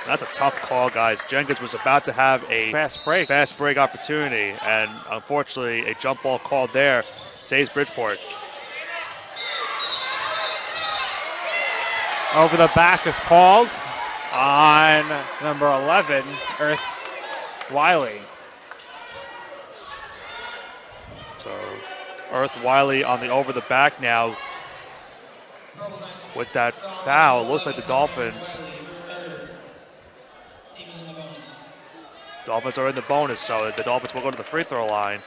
that's a tough call, guys. Jenkins was about to have a fast break opportunity, and unfortunately, a jump ball called there saves Bridgeport. Over the back is called on number 11, Earth Wiley. So Earth Wiley on the over the back now with that foul. It looks like the Dolphins are in the bonus, so the Dolphins will go to the free throw line.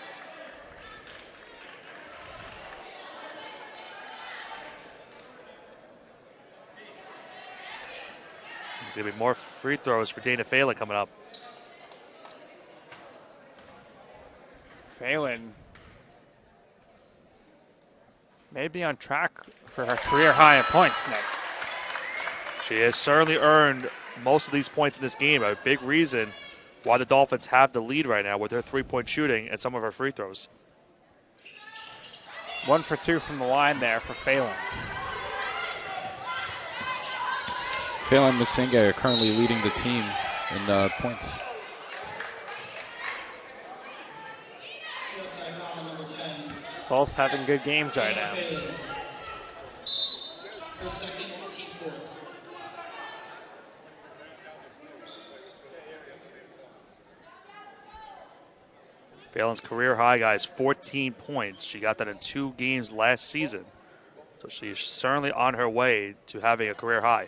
There's going to be more free throws for Dana Phelan coming up. Phelan may be on track for her career high in points, Nick. She has certainly earned most of these points in this game. A big reason why the Dolphins have the lead right now with their three-point shooting and some of her free throws. 1 for 2 from the line there for Phelan. Phelan and Musinga are currently leading the team in points. Both having good games right now. Phelan's career high, guys, 14 points. She got that in 2 games last season. So she's certainly on her way to having a career high.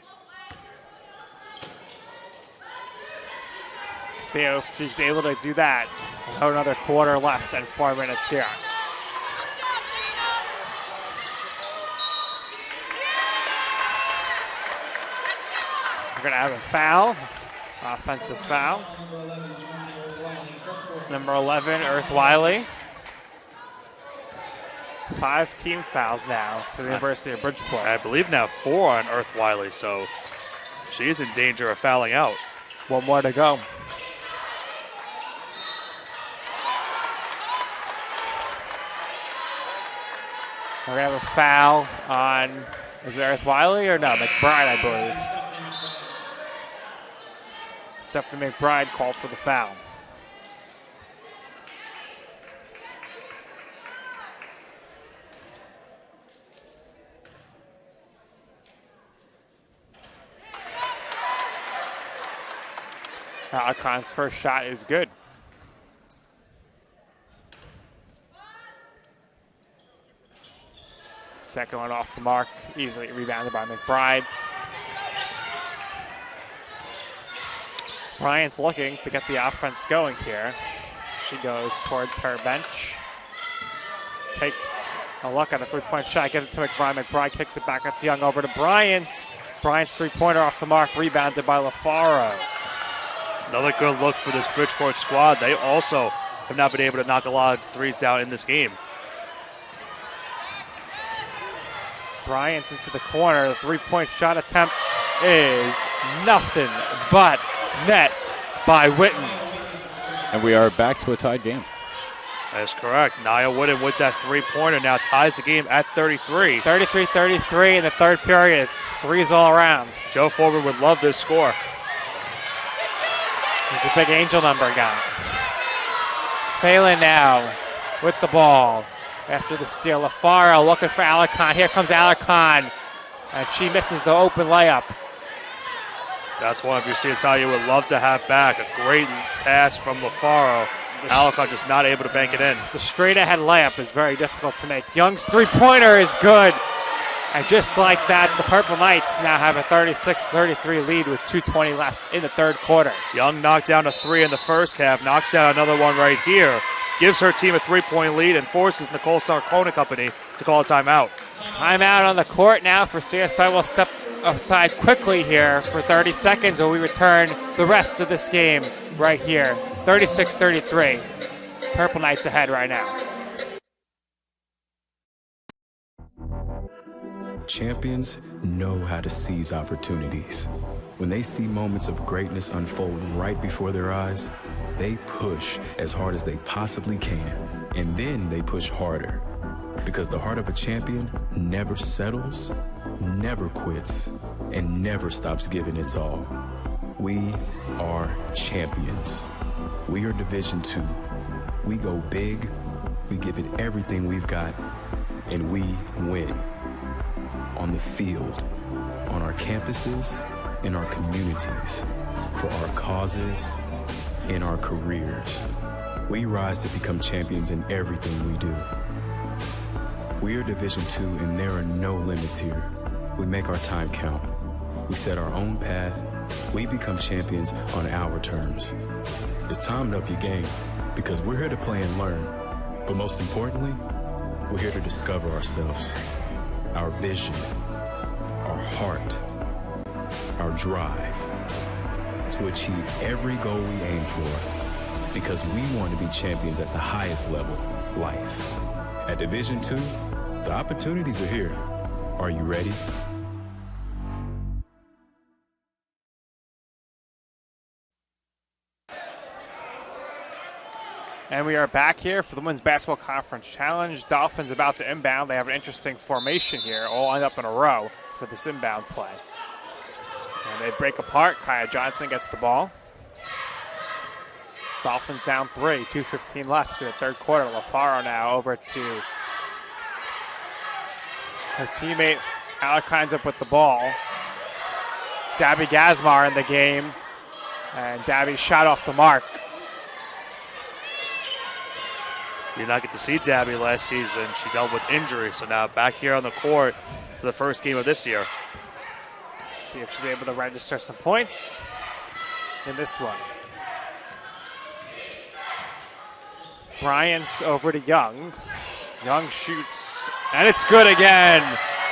See if she's able to do that. About another quarter left and 4 minutes here. We're going to have a foul, offensive foul. Number 11, Earth Wiley. 5 team fouls now for the University of Bridgeport. I believe now 4 on Earth Wiley, so she is in danger of fouling out. 1 more to go. We're going to have a foul on, is it Earth Wiley or no? McBride, I believe. Stephanie McBride called for the foul. Akon's first shot is good. Second one off the mark, easily rebounded by McBride. Bryant's looking to get the offense going here. She goes towards her bench. Takes a look at a three-point shot, gives it to McBride. McBride kicks it back. That's Young over to Bryant. Bryant's three-pointer off the mark, rebounded by LaFaro. Another good look for this Bridgeport squad. They also have not been able to knock a lot of threes down in this game. Bryant into the corner. The three-point shot attempt is nothing but net by Witten. And we are back to a tied game. That is correct. Nia Wooden with that three-pointer now ties the game at 33. 33-33 in the third period. Threes all around. Joe Foreman would love this score. He's a big angel number guy. Phelan now with the ball. After the steal, LaFaro looking for Alarcon. Here comes Alarcon, and she misses the open layup. That's one of your CSI you would love to have back. A great pass from LaFaro. Alarcon just not able to bank it in. The straight-ahead layup is very difficult to make. Young's three-pointer is good. And just like that, the Purple Knights now have a 36-33 lead with 2:20 left in the third quarter. Young knocked down a three in the first half, knocks down another one right here, gives her team a three-point lead, and forces Nicole Sarcona Company to call a timeout. Timeout on the court now for CSI. Will step aside quickly here for 30 seconds, or we return the rest of this game right here. 36-33. Purple Knights ahead right now. Champions know how to seize opportunities. When they see moments of greatness unfold right before their eyes, they push as hard as they possibly can, and then they push harder. Because the heart of a champion never settles, never quits, and never stops giving its all. We are champions. We are Division II. We go big, we give it everything we've got, and we win. On the field, on our campuses, in our communities, for our causes, in our careers. We rise to become champions in everything we do. We are Division II, and there are no limits here. We make our time count. We set our own path. We become champions on our terms. It's time to up your game, because we're here to play and learn. But most importantly, we're here to discover ourselves, our vision, our heart, our drive, to achieve every goal we aim for, because we want to be champions at the highest level, life. At Division II, the opportunities are here. Are you ready? And we are back here for the Women's Basketball Conference Challenge. Dolphins about to inbound. They have an interesting formation here, all lined up in a row for this inbound play. And they break apart. Kaya Johnson gets the ball. Dolphins down 3, 2:15 left in the third quarter. LaFaro now over to her teammate. Alarcon's up with the ball. Dabby Gazmar in the game. And Dabby shot off the mark. Did not get to see Dabby last season. She dealt with injury, so now back here on the court for the first game of this year. See if she's able to register some points in this one. Bryant over to Young. Young shoots, and it's good again.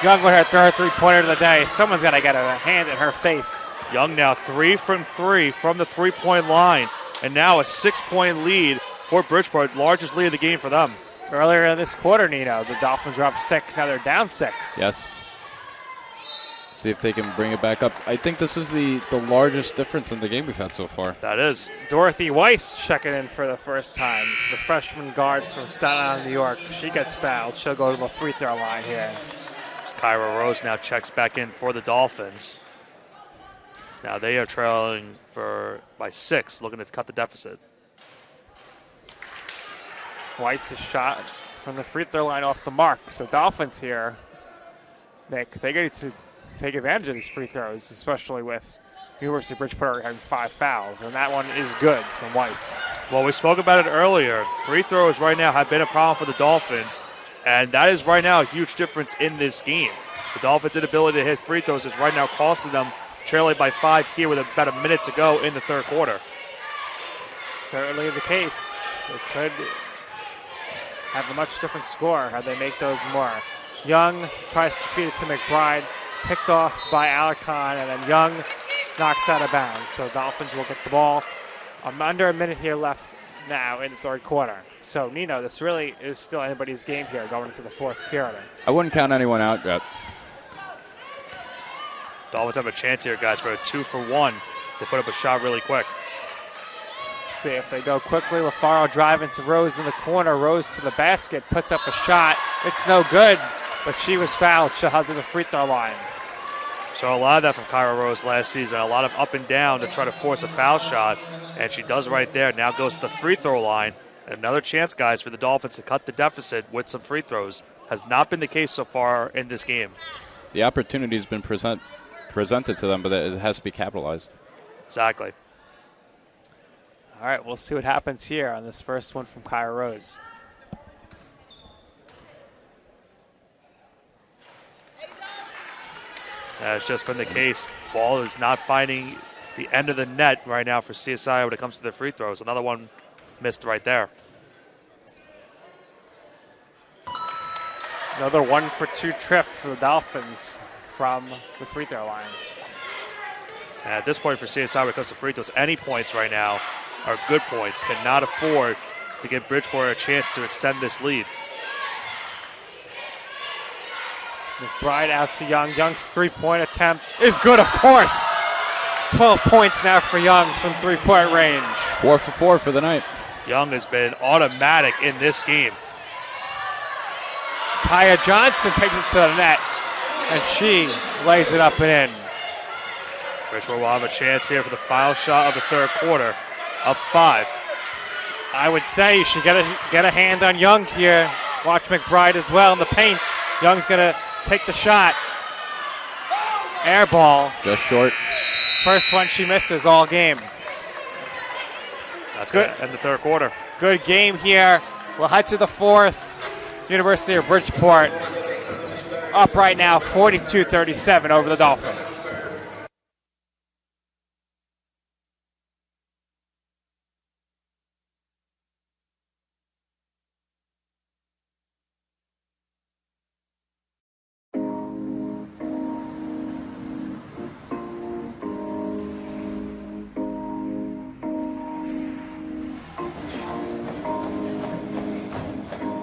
Young with her third three-pointer of the day. Someone's got to get a hand in her face. Young now 3 from 3 from the three-point line, and now a 6-point lead for Bridgeport, largest lead of the game for them. Earlier in this quarter, Nino, the Dolphins were up 6. Now they're down 6. Yes. See if they can bring it back up. I think this is the largest difference in the game we've had so far. That is. Dorothy Weiss checking in for the first time. The freshman guard from Staten Island, New York. She gets fouled. She'll go to the free throw line here. As Kyra Rose now checks back in for the Dolphins. So now they are trailing by 6, looking to cut the deficit. Weiss' shot from the free throw line off the mark. So Dolphins here, Nick, they get to take advantage of these free throws, especially with University of Bridgeport having 5 fouls, and that one is good from Weiss. Well, we spoke about it earlier. Free throws right now have been a problem for the Dolphins, and that is right now a huge difference in this game. The Dolphins' inability to hit free throws is right now costing them, trailing by 5 here with about a minute to go in the third quarter. Certainly the case. It could have a much different score had they make those more. Young tries to feed it to McBride, picked off by Alarcon, and then Young knocks out of bounds. So Dolphins will get the ball Under a minute here left now in the third quarter. So, Nino, this really is still anybody's game here going into the fourth period. I wouldn't count anyone out yet. Dolphins have a chance here, guys, for a 2-for-1. They put up a shot really quick. See if they go quickly. LaFaro driving to Rose in the corner. Rose to the basket, puts up a shot. It's no good, but she was fouled. She'll head to the free throw line. So a lot of that from Kyra Rose last season. A lot of up and down to try to force a foul shot, and she does right there. Now goes to the free throw line. Another chance, guys, for the Dolphins to cut the deficit with some free throws. Has not been the case so far in this game. The opportunity has been presented to them, but it has to be capitalized. Exactly. All right, we'll see what happens here on this first one from Kyra Rose. That's just been the case. Ball is not finding the end of the net right now for CSI when it comes to the free throws. Another one missed right there. Another 1-for-2 trip for the Dolphins from the free throw line. And at this point for CSI when it comes to free throws, any points right now are good points. Cannot afford to give Bridgeport a chance to extend this lead. McBride out to Young. Young's three-point attempt is good, of course. 12 points now for Young from three-point range. 4 for 4 for the night. Young has been automatic in this game. Kaya Johnson takes it to the net, and she lays it up and in. Bridgeport will have a chance here for the final shot of the third quarter of 5. I would say you should get a hand on Young here. Watch McBride as well in the paint. Young's going to take the shot. Air ball. Just short. First one she misses all game. That's good. And the third quarter. Good game here. We'll head to the fourth. University of Bridgeport up right now 42-37 over the Dolphins.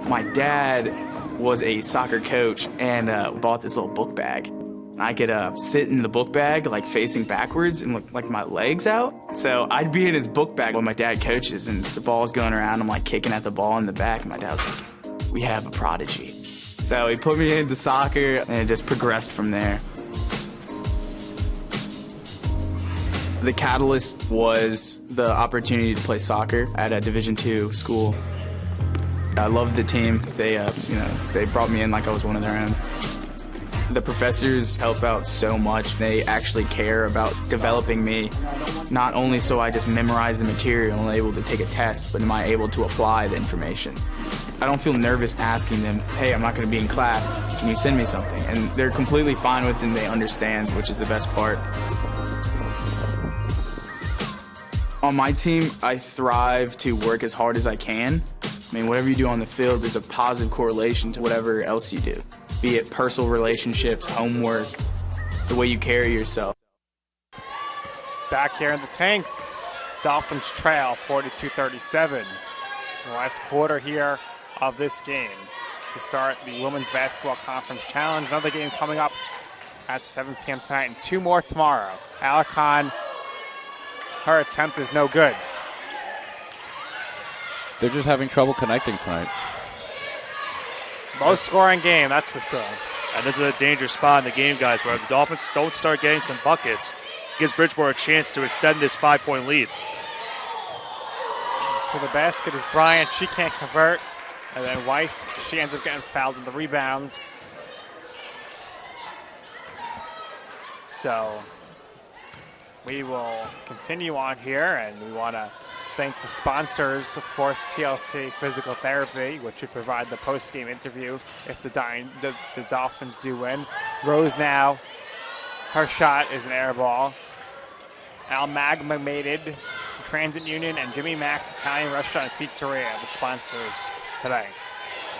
My dad was a soccer coach and bought this little book bag. I could sit in the book bag like facing backwards and look like my legs out. So I'd be in his book bag when my dad coaches and the ball's going around. I'm like kicking at the ball in the back. And my dad's like, we have a prodigy. So he put me into soccer and it just progressed from there. The catalyst was the opportunity to play soccer at a Division II school. I loved the team. They brought me in like I was one of their own. The professors help out so much. They actually care about developing me, not only so I just memorize the material and able to take a test, but am I able to apply the information. I don't feel nervous asking them, hey, I'm not going to be in class. Can you send me something? And they're completely fine with it and they understand, which is the best part. On my team, I thrive to work as hard as I can. I mean, whatever you do on the field, there's a positive correlation to whatever else you do, be it personal relationships, homework, the way you carry yourself. Back here in the tank, Dolphins trail 42-37. The last quarter here of this game to start the Women's Basketball Conference Challenge. Another game coming up at 7 p.m. tonight and 2 more tomorrow. Alarcon, her attempt is no good. They're just having trouble connecting tonight. Low scoring game, that's for sure. And this is a dangerous spot in the game, guys, where if the Dolphins don't start getting some buckets, it gives Bridgeport a chance to extend this 5-point lead. To the basket is Bryant. She can't convert. And then Weiss, she ends up getting fouled in the rebound. So we will continue on here, and we want to thank the sponsors, of course, TLC Physical Therapy, which would provide the post-game interview if the Dolphins do win. Rose now, her shot is an air ball. Amalgamated Transit Union and Jimmy Mac's Italian Restaurant and Pizzeria, the sponsors today.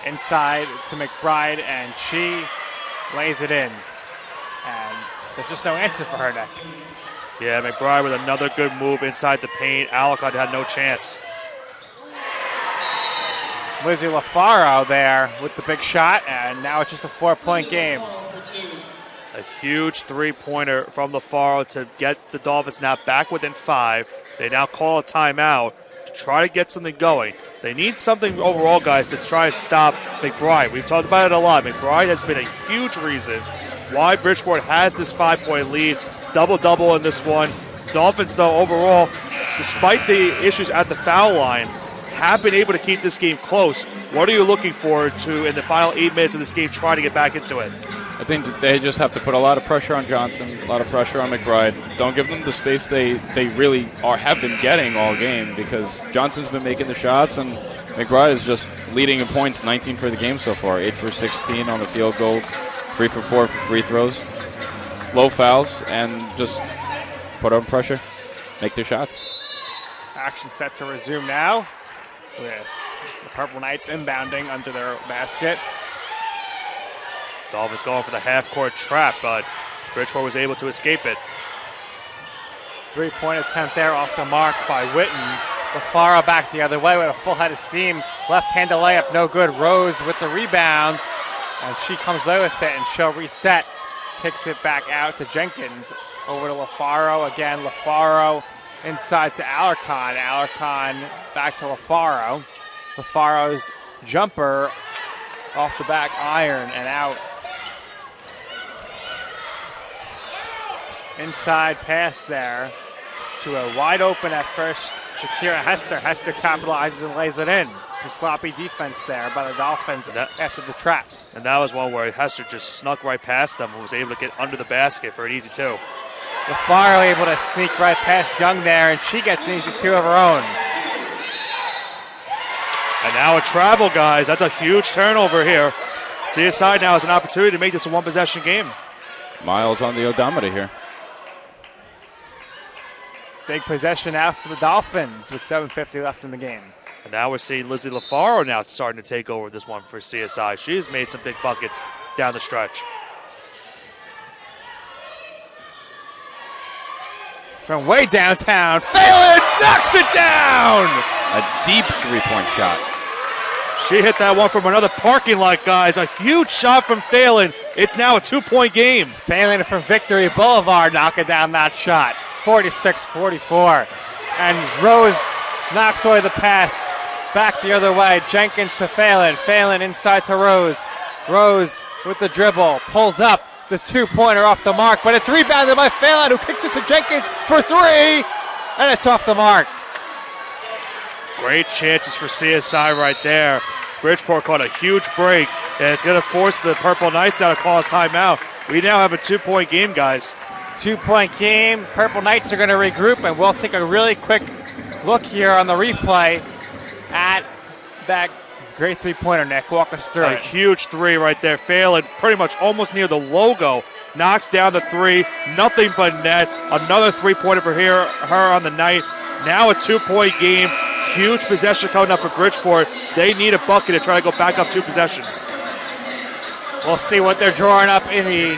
Inside to McBride, and she lays it in. And there's just no answer for her, Nick. Yeah, McBride with another good move inside the paint. Alicon had no chance. Lizzie LaFaro there with the big shot, and now it's just a 4-point game. A huge three-pointer from LaFaro to get the Dolphins now back within 5. They now call a timeout to try to get something going. They need something overall, guys, to try to stop McBride. We've talked about it a lot. McBride has been a huge reason why Bridgeport has this 5-point lead. Double-double in this one. Dolphins, though, overall, despite the issues at the foul line, have been able to keep this game close. What are you looking forward to in the final 8 minutes of this game, trying to get back into it? I think that they just have to put a lot of pressure on Johnson, a lot of pressure on McBride. Don't give them the space they really have been getting all game, because Johnson's been making the shots, and McBride is just leading in points, 19 for the game so far, 8 for 16 on the field goal, 3 for 4 for free throws, low fouls, and just put on pressure, make their shots. Action set to resume now with the Purple Knights inbounding under their basket. Dolphins going for the half-court trap, but Bridgeport was able to escape it. 3-point attempt there off the mark by Witten. LaFaro back the other way with a full head of steam. Left-handed layup, no good. Rose with the rebound, and she comes away with it, and she'll reset. Kicks it back out to Jenkins. Over to LaFaro again. LaFaro inside to Alarcon. Alarcon back to LaFaro. LaFaro's jumper off the back iron and out. Inside pass there to a wide open at first Shakira Hester. Hester capitalizes and lays it in. Some sloppy defense there by the Dolphins after the trap. And that was one where Hester just snuck right past them and was able to get under the basket for an easy 2. LaFaro able to sneak right past Young there, and she gets an easy 2 of her own. And now a travel, guys. That's a huge turnover here. CSI now has an opportunity to make this a one-possession game. Miles on the odometer here. Big possession now for the Dolphins with 7:50 left in the game. And now we're seeing Lizzie LaFaro now starting to take over this one for CSI. She's made some big buckets down the stretch. From way downtown, Phelan knocks it down! A deep three-point shot. She hit that one from another parking lot, guys. A huge shot from Phelan. It's now a 2-point game. Phelan from Victory Boulevard knocking down that shot. 46-44. And Rose knocks away the pass. Back the other way. Jenkins to Phelan. Phelan inside to Rose. Rose with the dribble. Pulls up. The 2-pointer off the mark. But it's rebounded by Phelan, who kicks it to Jenkins for 3. And it's off the mark. Great chances for CSI right there. Bridgeport caught a huge break. And it's going to force the Purple Knights now to call a timeout. We now have a 2-point game, guys. 2-point game. Purple Knights are going to regroup, and we'll take a really quick look here on the replay at that great 3-pointer, Nick. Walk us through A it. huge 3 right there. Phelan pretty much almost near the logo. Knocks down the 3. Nothing but net. Another 3-pointer for her on the night. Now a 2-point game. Huge possession coming up for Bridgeport. They need a bucket to try to go back up 2 possessions. We'll see what they're drawing up in the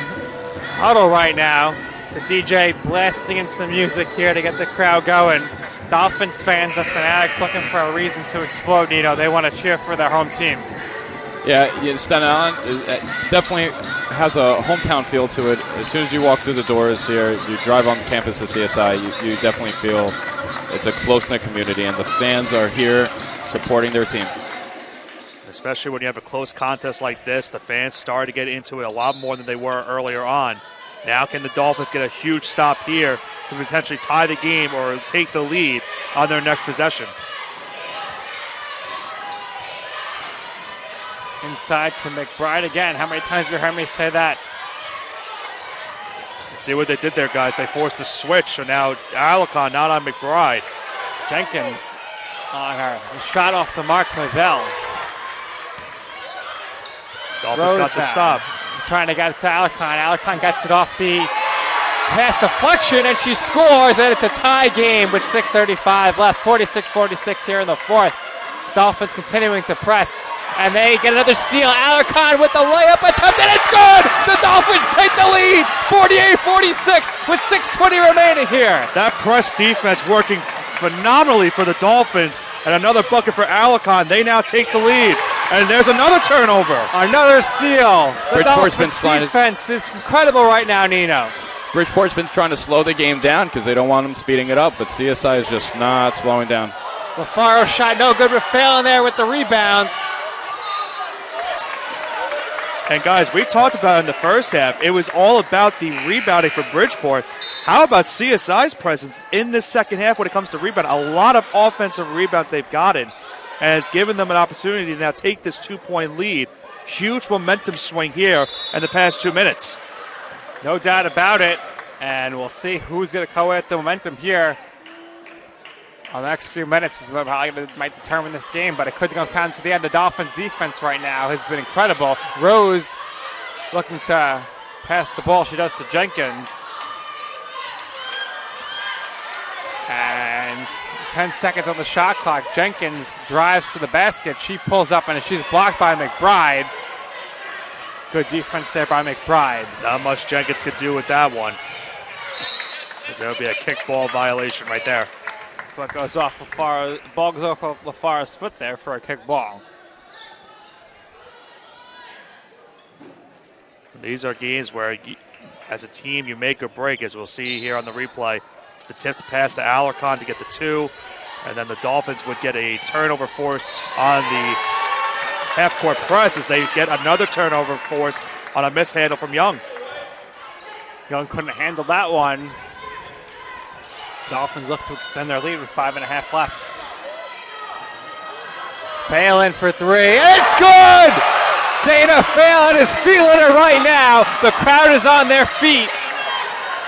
huddle right now. The DJ blasting in some music here to get the crowd going. Dolphins fans, the fanatics, looking for a reason to explode, Nino. They want to cheer for their home team. Yeah, Staten Island definitely has a hometown feel to it. As soon as you walk through the doors here, you drive on the campus of CSI, you definitely feel it's a close-knit community, and the fans are here supporting their team. Especially when you have a close contest like this, the fans start to get into it a lot more than they were earlier on. Now can the Dolphins get a huge stop here to potentially tie the game or take the lead on their next possession? Inside to McBride again. How many times have you heard me say that? Let's see what they did there, guys. They forced a switch, so now Alarcon not on McBride. Jenkins on her. A shot off the mark, Lavelle. Dolphins got the stop. Trying to get it to Alarcon. Alarcon gets it off the pass deflection, and she scores, and it's a tie game with 6:35 left. 46-46 here in the fourth. Dolphins continuing to press. And they get another steal. Alarcon with the layup attempt, and it's good! The Dolphins take the lead, 48-46, with 6:20 remaining here. That press defense working phenomenally for the Dolphins, and another bucket for Alarcon. They now take the lead, and there's another turnover. Another steal. The Bridgeport's been Dolphins defense is incredible right now, Nino. Bridgeport's been trying to slow the game down because they don't want them speeding it up, but CSI is just not slowing down. LaFaro shot no good, but failing there with the rebound. And guys, we talked about in the first half, it was all about the rebounding for Bridgeport. How about CSI's presence in this second half when it comes to rebound? A lot of offensive rebounds they've gotten, and has given them an opportunity to now take this 2-point lead. Huge momentum swing here in the past 2 minutes. No doubt about it, and we'll see who's going to go at the momentum here. The next few minutes is what might determine this game, but it could come down to the end. The Dolphins' defense right now has been incredible. Rose looking to pass the ball. She does to Jenkins. And 10 seconds on the shot clock. Jenkins drives to the basket. She pulls up, and she's blocked by McBride. Good defense there by McBride. Not much Jenkins could do with that one, because there would be a kickball violation right there. Foot goes off LaFaro. Ball goes off of LaFaro's foot there for a kick ball. These are games where, as a team, you make or break, as we'll see here on the replay. The tipped pass to Alarcon to get the 2, and then the Dolphins would get a turnover forced on the half-court press as they get another turnover forced on a mishandle from Young. Young couldn't handle that one. Dolphins look to extend their lead with 5.5 left. Phelan for 3. It's good! Dana Phelan is feeling it right now. The crowd is on their feet.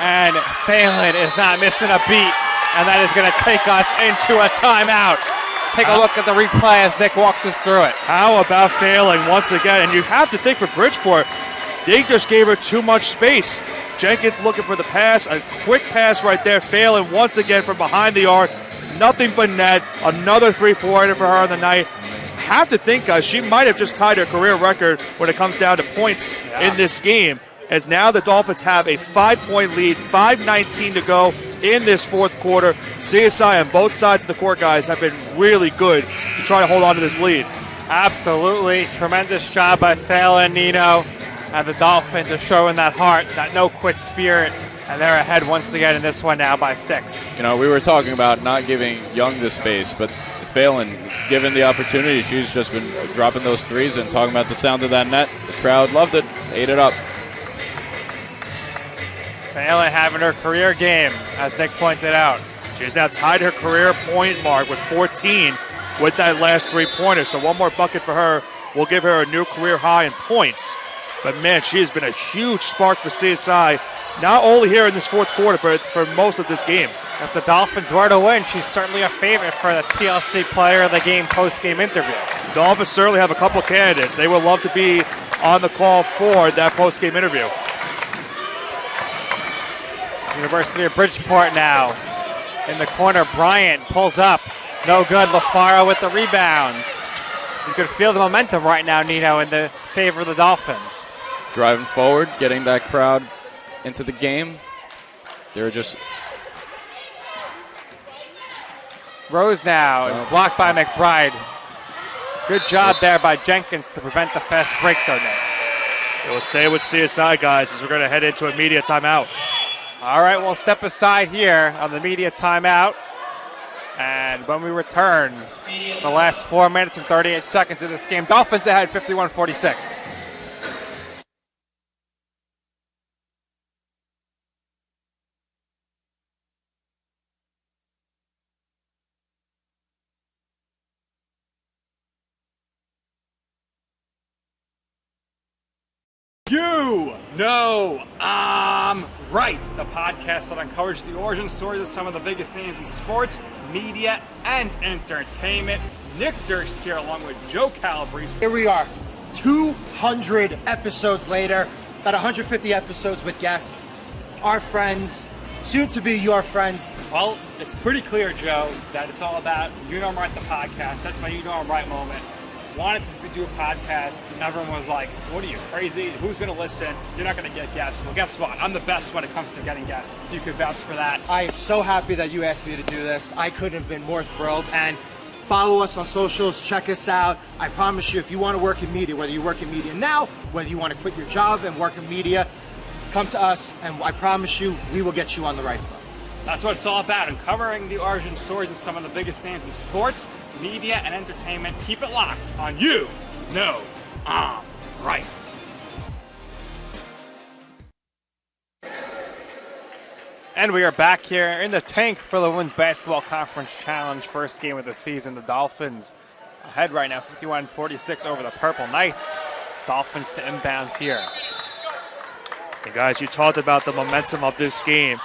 And Phelan is not missing a beat. And that is going to take us into a timeout. Take a look at the replay as Nick walks us through it. How about Phelan once again? And you have to think for Bridgeport, they just gave her too much space. Jenkins looking for the pass, a quick pass right there. Phelan once again from behind the arc. Nothing but net. Another 3-pointer for her on the night. Have to think, guys, she might have just tied her career record when it comes down to points in this game, as now the Dolphins have a 5-point lead, 5:19 to go in this fourth quarter. CSI on both sides of the court, guys, have been really good to try to hold on to this lead. Absolutely. Tremendous job by Phelan, Nino. And the Dolphins are showing that heart, that no-quit spirit, and they're ahead once again in this one now by 6. You know, we were talking about not giving Young the space, but Phelan, given the opportunity, she's just been dropping those threes and talking about the sound of that net. The crowd loved it, ate it up. Phelan having her career game, as Nick pointed out. She's now tied her career point mark with 14 with that last 3-pointer, so one more bucket for her will give her a new career high in points. But, man, she has been a huge spark for CSI, not only here in this fourth quarter, but for most of this game. If the Dolphins were to win, she's certainly a favorite for the TLC Player of the Game post-game interview. The Dolphins certainly have a couple candidates. They would love to be on the call for that post-game interview. University of Bridgeport now. In the corner, Bryant pulls up. No good. LaFaro with the rebound. You could feel the momentum right now, Nino, in the favor of the Dolphins. Driving forward, getting that crowd into the game. They're just... Rose now is blocked by McBride. Good job there by Jenkins to prevent the fast break, though, Nick. It will stay with CSI, guys, as we're going to head into a media timeout. All right, we'll step aside here on the media timeout. And when we return, the last 4 minutes and 38 seconds of this game, Dolphins ahead 51-46. You know I'm right. The podcast that uncovers the origin stories of some of the biggest names in sports, media, and entertainment. Nick Durst here along with Joe Calabrese. Here we are, 200 episodes later, about 150 episodes with guests, our friends, soon to be your friends. Well, it's pretty clear, Joe, that it's all about You Know I'm Right, the podcast. That's my You Know I'm Right moment. wanted to do a podcast, and everyone was like, what are you, crazy? Who's going to listen? You're not going to get guests. Well, guess what? I'm the best when it comes to getting guests. If you could vouch for that. I am so happy that you asked me to do this. I couldn't have been more thrilled. And follow us on socials, check us out. I promise you, if you want to work in media, whether you work in media now, whether you want to quit your job and work in media, come to us, and I promise you, we will get you on the right foot. That's what it's all about, uncovering the origin stories of some of the biggest names in sports, media, and entertainment. Keep it locked on You Know I'm Right. And we are back here in the tank for the Women's Basketball Conference Challenge. First game of the season. The Dolphins ahead right now, 51-46 over the Purple Knights. Dolphins to inbounds here. And guys, you talked about the momentum of this game.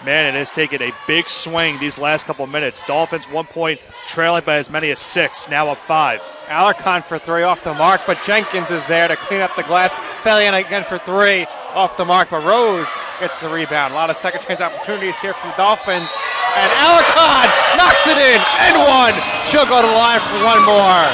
Man, it has taken a big swing these last couple of minutes. Dolphins 1 point, trailing by as many as 6, now up 5. Alarcon for 3 off the mark, but Jenkins is there to clean up the glass. Felian again for 3 off the mark, but Rose gets the rebound. A lot of second chance opportunities here for the Dolphins. And Alarcon knocks it in, and 1. She'll go to the line for 1 more.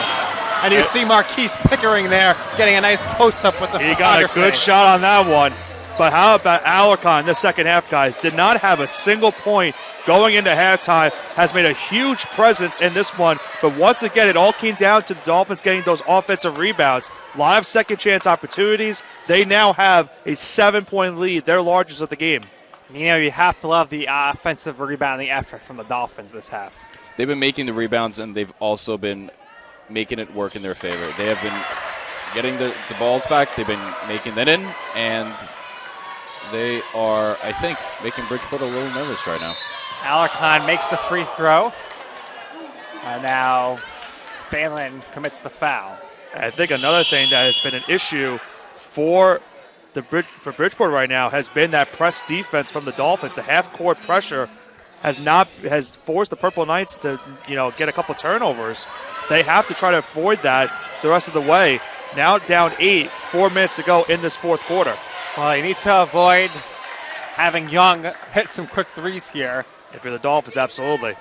And you see Marquise Pickering there getting a nice close-up with the He got a good shot on that one. But how about Alarcon in the second half, guys? Did not have a single point going into halftime, has made a huge presence in this one. But once again, it all came down to the Dolphins getting those offensive rebounds. A lot of second chance opportunities. They now have a 7-point lead, their largest of the game. You know, you have to love the offensive rebounding effort from the Dolphins this half. They've been making the rebounds, and they've also been making it work in their favor. They have been getting the balls back. They've been making that in, and they are, I think, making Bridgeport a little nervous right now. Alarcon makes the free throw. And now Phelan commits the foul. I think another thing that has been an issue for Bridgeport right now has been that press defense from the Dolphins. The half-court pressure has forced the Purple Knights to get a couple turnovers. They have to try to avoid that the rest of the way. Now down 8, 4 minutes to go in this fourth quarter. Well, you need to avoid having Young hit some quick threes here. If you're the Dolphins, absolutely.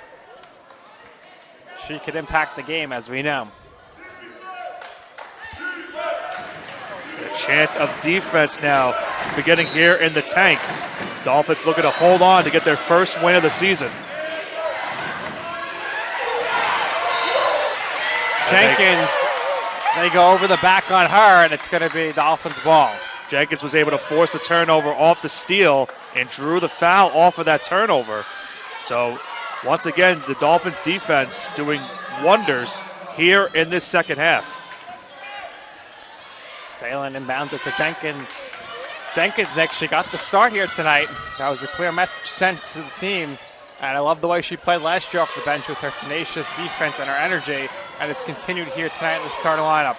She could impact the game, as we know. A chant of defense now beginning here in the tank. Dolphins looking to hold on to get their first win of the season. Jenkins, they go over the back on her, and it's going to be Dolphins ball. Jenkins was able to force the turnover off the steal and drew the foul off of that turnover. So, once again, the Dolphins defense doing wonders here in this second half. Phelan inbounds it to Jenkins. Jenkins actually got the start here tonight. That was a clear message sent to the team. And I love the way she played last year off the bench with her tenacious defense and her energy. And it's continued here tonight in the starting lineup.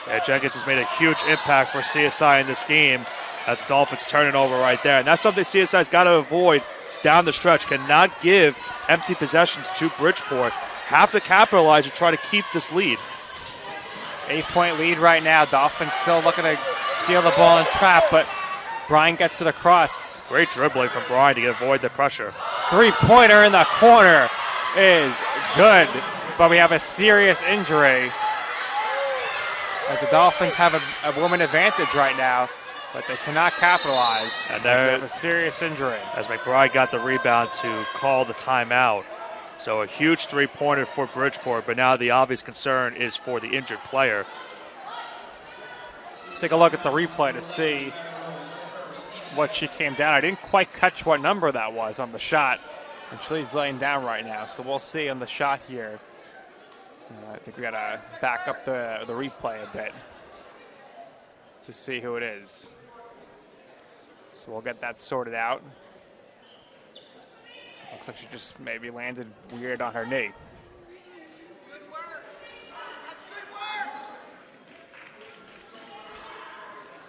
Yeah, Jenkins has made a huge impact for CSI in this game as the Dolphins turn it over right there. And that's something CSI's got to avoid down the stretch. Cannot give empty possessions to Bridgeport. Have to capitalize and try to keep this lead. 8-point lead right now. Dolphins still looking to steal the ball and trap, but Brian gets it across. Great dribbling from Brian to avoid the pressure. Three-pointer in the corner is good, but we have a serious injury as the Dolphins have a woman advantage right now, but they cannot capitalize. And they have a serious injury. As McBride got the rebound to call the timeout. So a huge three-pointer for Bridgeport, but now the obvious concern is for the injured player. Take a look at the replay to see what she came down. I didn't quite catch what number that was on the shot. And she's laying down right now, so we'll see on the shot here. I think we got to back up the replay a bit to see who it is. So we'll get that sorted out. Looks like she just maybe landed weird on her knee.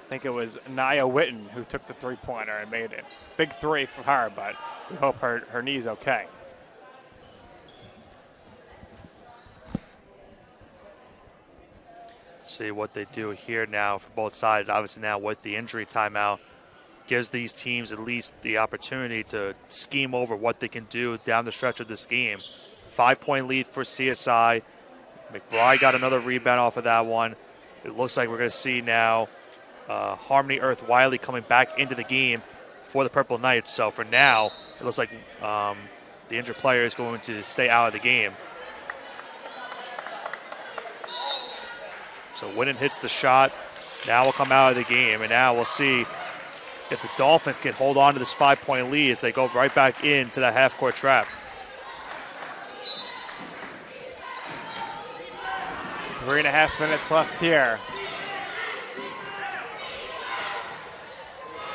I think it was Nia Witten who took the three-pointer and made it. Big three from her, but we hope her knee's okay. See what they do here now for both sides. Obviously now with the injury timeout, gives these teams at least the opportunity to scheme over what they can do down the stretch of this game. 5-point lead for CSI. McBride got another rebound off of that one. It looks like we're going to see now Harmony Earth Wiley coming back into the game for the Purple Knights. So for now, it looks like the injured player is going to stay out of the game. So Winnan hits the shot. Now we'll come out of the game, and now we'll see if the Dolphins can hold on to this 5-point lead as they go right back into that half-court trap. 3.5 minutes left here.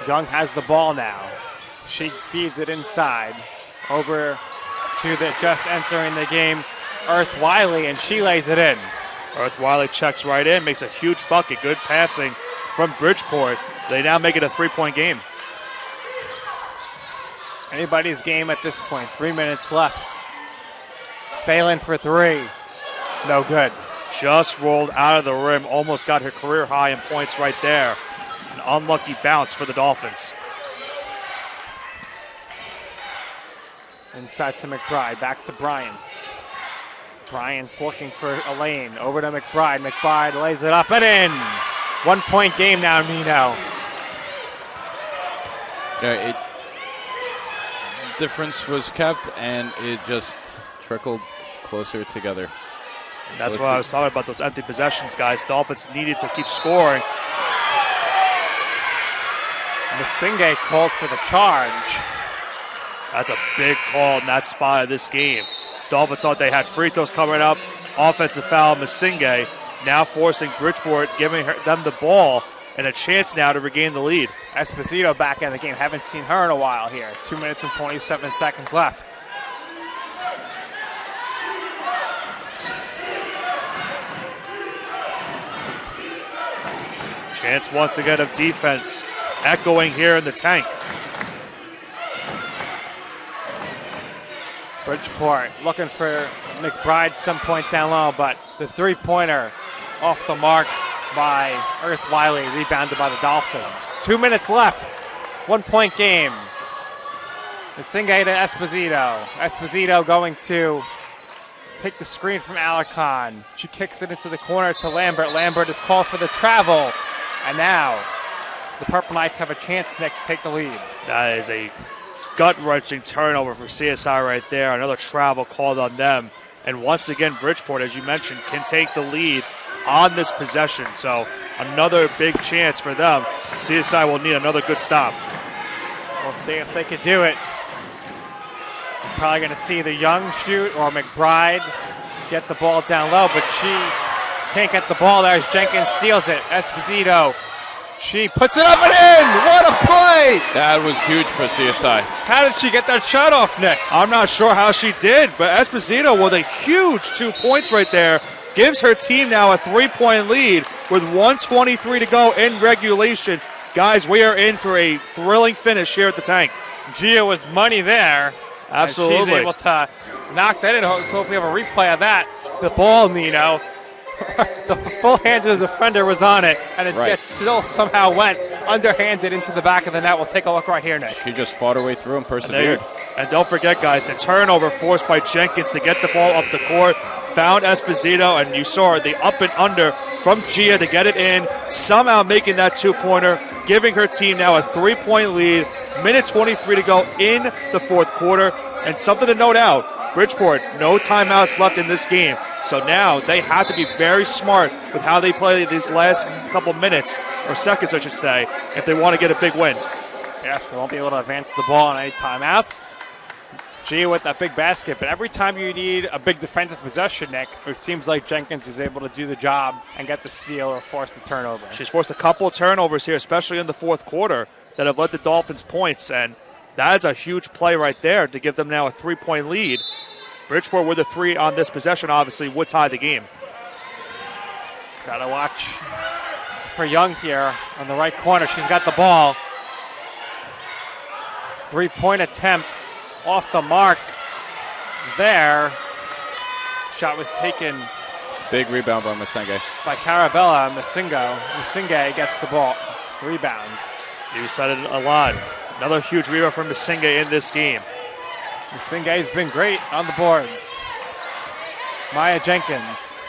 Young has the ball now. She feeds it inside over to the just entering the game, Earth Wiley, and she lays it in. Earth Wiley checks right in, makes a huge bucket. Good passing from Bridgeport. They now make it a 3-point game. Anybody's game at this point. 3 minutes left. Phelan for three. No good. Just rolled out of the rim. Almost got her career high in points right there. An unlucky bounce for the Dolphins. Inside to McBride. Back to Bryant. Bryant looking for a lane. Over to McBride. McBride lays it up and in. 1-point game now, Nino. Yeah, difference was kept, and it just trickled closer together. And that's what I was talking about, those empty possessions, guys. Dolphins needed to keep scoring. Masinghe called for the charge. That's a big call in that spot of this game. Dolphins thought they had free throws coming up. Offensive foul, Masinghe now forcing Bridgeport, giving them the ball and a chance now to regain the lead. Esposito back in the game. Haven't seen her in a while here. 2 minutes and 27 seconds left. Chance once again of defense echoing here in the tank. Bridgeport looking for McBride some point down low, but the three-pointer off the mark by Earth Wiley, rebounded by the Dolphins. 2 minutes left. 1-point game. Masinghe to Esposito. Esposito going to take the screen from Alarcon. She kicks it into the corner to Lambert. Lambert is called for the travel. And now the Purple Knights have a chance, Nick, to take the lead. That is a gut-wrenching turnover for CSI right there. Another travel called on them. And once again, Bridgeport, as you mentioned, can take the lead on this possession. So another big chance for them. CSI will need another good stop. We'll see if they can do it. Probably going to see the Young shoot or McBride get the ball down low, but she can't get the ball there as Jenkins steals it. Esposito, she puts it up and in! What a play! That was huge for CSI. How did she get that shot off, Nick? I'm not sure how she did, but Esposito with a huge 2 points right there gives her team now a 3-point lead with 1:23 to go in regulation. Guys, we are in for a thrilling finish here at the tank. Gia was money there. Absolutely. And she's able to knock that in. Hopefully we have a replay of that. The ball, Nino. The full hand of the defender was on it, and it gets still somehow went underhanded into the back of the net. We'll take a look right here, Nick. She just fought her way through and persevered. And don't forget, guys, the turnover forced by Jenkins to get the ball up the court. Found Esposito, and you saw the up and under from Gia to get it in, somehow making that 2-pointer, giving her team now a 3-point lead. Minute 23 to go in the fourth quarter. And something to note out, Bridgeport, no timeouts left in this game. So now they have to be very smart with how they play these last couple minutes, or seconds I should say, if they want to get a big win. Yes, they won't be able to advance the ball on any timeouts. Gia with that big basket, but every time you need a big defensive possession, Nick, it seems like Jenkins is able to do the job and get the steal or force the turnover. She's forced a couple of turnovers here, especially in the fourth quarter, that have led the Dolphins points, and that's a huge play right there to give them now a 3-point lead. Bridgeport with a 3 on this possession obviously would tie the game. Gotta watch for Young here on the right corner. She's got the ball. 3-point attempt off the mark there. Shot was taken. Big rebound by Masinghe. By Carabella. Masinghe gets the ball. Rebound. You said it a lot. Another huge rebound from Masinghe in this game. Masinghe's been great on the boards. Maya Jenkins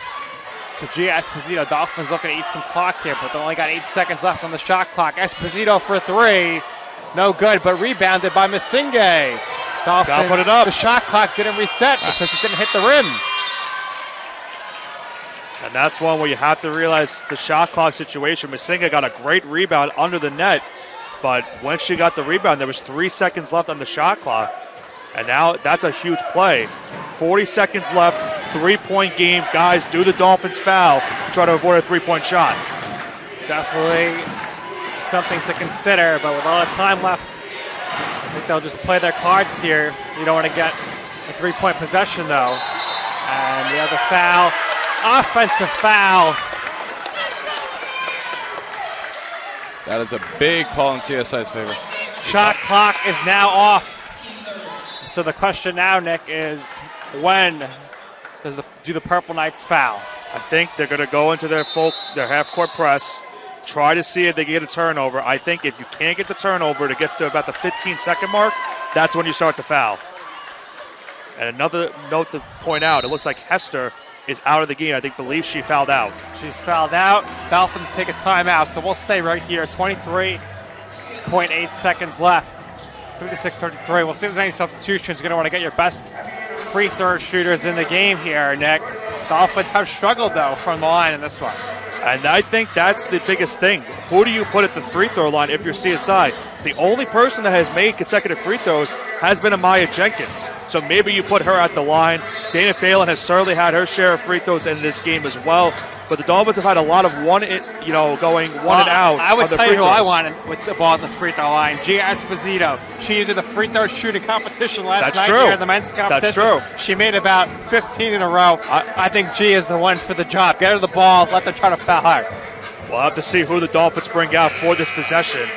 to Gia Esposito. Dolphins looking to eat some clock here, but they only got 8 seconds left on the shot clock. Esposito for three. No good, but rebounded by Masinge. Dolphins put it up. The shot clock didn't reset because it didn't hit the rim. And that's one where you have to realize the shot clock situation. Masinga got a great rebound under the net, but when she got the rebound, there was 3 seconds left on the shot clock. And now that's a huge play. 40 seconds left, 3-point game. Guys, do the Dolphins foul to try to avoid a 3-point shot. Definitely something to consider, but with all the time left, I think they'll just play their cards here. You don't want to get a 3-point possession, though. And the other foul, offensive foul. That is a big call in CSI's favor. Shot clock is now off. So the question now, Nick, is when do the Purple Knights foul? I think they're going to go into their half-court press, try to see if they can get a turnover. I think if you can't get the turnover, it gets to about the 15-second mark, that's when you start to foul. And another note to point out, it looks like Hester is out of the game. I believe she fouled out. She's fouled out. Dolphins take a timeout, so we'll stay right here. 23.8 seconds left. 36-33. We'll see if there's any substitutions. You're going to want to get your best free throw shooters in the game here, Nick. Dolphins have struggled, though, from the line in this one. And I think that's the biggest thing. Who do you put at the free throw line if you're CSI? The only person that has made consecutive free throws has been Amaya Jenkins. So maybe you put her at the line. Dana Phelan has certainly had her share of free throws in this game as well. But the Dolphins have had a lot of going one and out. I would of the tell free you who I throws. wanted with the ball at the free throw line. Gia Esposito. She did the free throw shooting competition last night here in the men's competition. That's true. She made about 15 in a row. I think Gia is the one for the job. Get her the ball. Let them try to foul her. We'll have to see who the Dolphins bring out for this possession.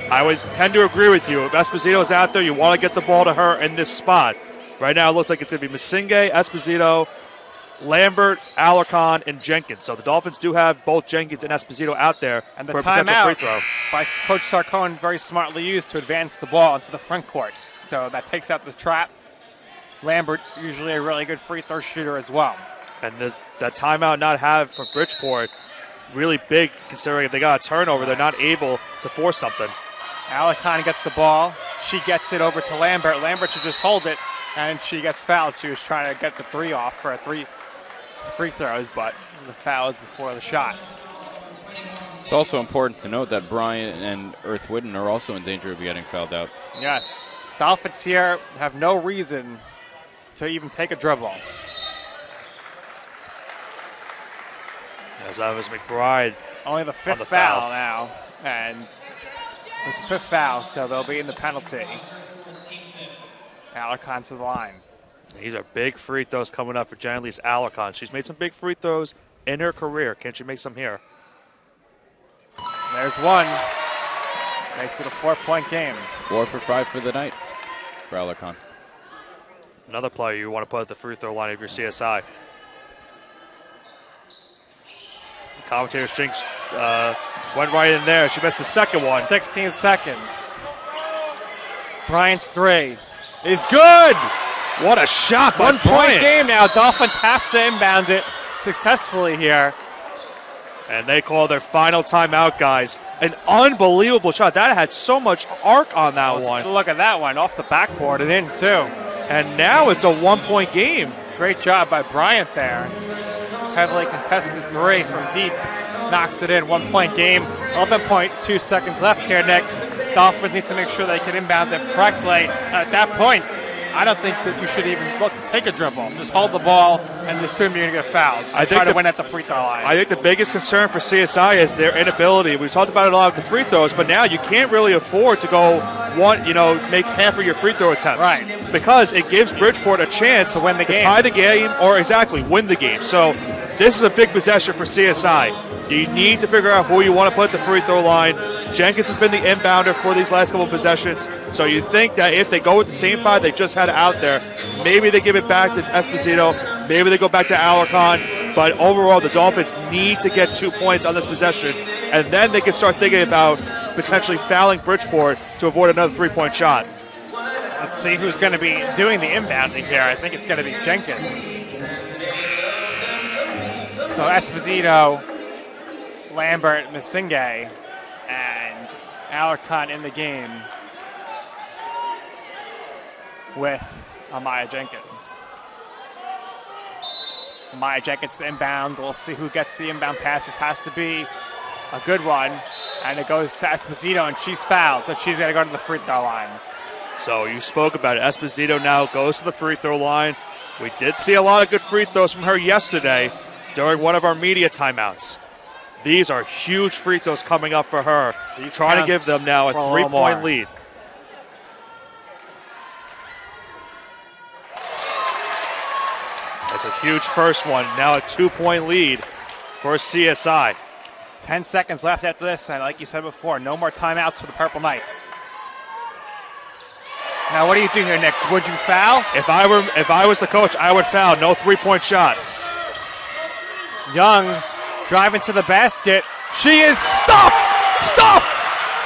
I would tend to agree with you. If Esposito's out there, you want to get the ball to her in this spot. Right now, it looks like it's going to be Masinge, Esposito, Lambert, Alarcon, and Jenkins. So the Dolphins do have both Jenkins and Esposito out there And the for a potential free timeout throw. by Coach Sarkone very smartly used to advance the ball into the front court. So that takes out the trap. Lambert, usually a really good free throw shooter as well. And that timeout not have from Bridgeport, really big considering if they got a turnover, they're not able to force something. Alarcon gets the ball. She gets it over to Lambert. Lambert should just hold it, and she gets fouled. She was trying to get the three off for three free throws, but the foul is before the shot. It's also important to note that Bryant and Earth Whitten are also in danger of getting fouled out. Yes. Dolphins here have no reason to even take a dribble. As that was McBride. Only the fifth foul now, and the fifth foul, so they'll be in the penalty. Alarcon to the line. These are big free throws coming up for Janice Alarcon. She's made some big free throws in her career. Can she make some here? There's one. Makes it a 4-point game. 4 for 5 for the night for Alarcon. Another player you want to put at the free throw line if you're CSI. Commentator Stinks went right in there. She missed the second one. 16 seconds. Bryant's three is good. What a shot by 1 point Bryant. game now. Dolphins have to inbound it successfully here. And they call their final timeout, guys. An unbelievable shot. That had so much arc on that one. Look at that one. Off the backboard and in, too. And now it's a 1-point game. Great job by Bryant there. Heavily contested three from deep. Knocks it in. 1-point game. 11.2 seconds left here, Nick. Dolphins need to make sure they can inbound it correctly. At that point, I don't think that you should even look to take a dribble. Just hold the ball and assume you're going to get fouled. Try to win at the free throw line. I think the biggest concern for CSI is their inability. We talked about it a lot with the free throws, but now you can't really afford to go make half of your free throw attempts. Right. Because it gives Bridgeport a chance to win the game. tie the game or win the game. So this is a big possession for CSI. You need to figure out who you want to put at the free throw line. Jenkins has been the inbounder for these last couple of possessions. So you think that if they go with the same five they just had out there, maybe they give it back to Esposito, maybe they go back to Alarcon. But overall, the Dolphins need to get 2 points on this possession, and then they can start thinking about potentially fouling Bridgeport to avoid another 3-point shot. Let's see who's going to be doing the inbounding here. I think it's going to be Jenkins. So Esposito, Lambert, Masinge, and Alarcon in the game with Amaya Jenkins. Amaya Jenkins inbound. We'll see who gets the inbound pass. This has to be a good one. And it goes to Esposito, and she's fouled, so she's going to go to the free throw line. So you spoke about it. Esposito now goes to the free throw line. We did see a lot of good free throws from her yesterday during one of our media timeouts. These are huge free throws coming up for her. He's trying to give them now a 3-point lead. That's a huge first one. Now a 2-point lead for CSI. 10 seconds left after this, and like you said before, no more timeouts for the Purple Knights. Now, what do you do here, Nick? Would you foul? If I was the coach, I would foul. No 3-point shot. Young driving to the basket. She is stuffed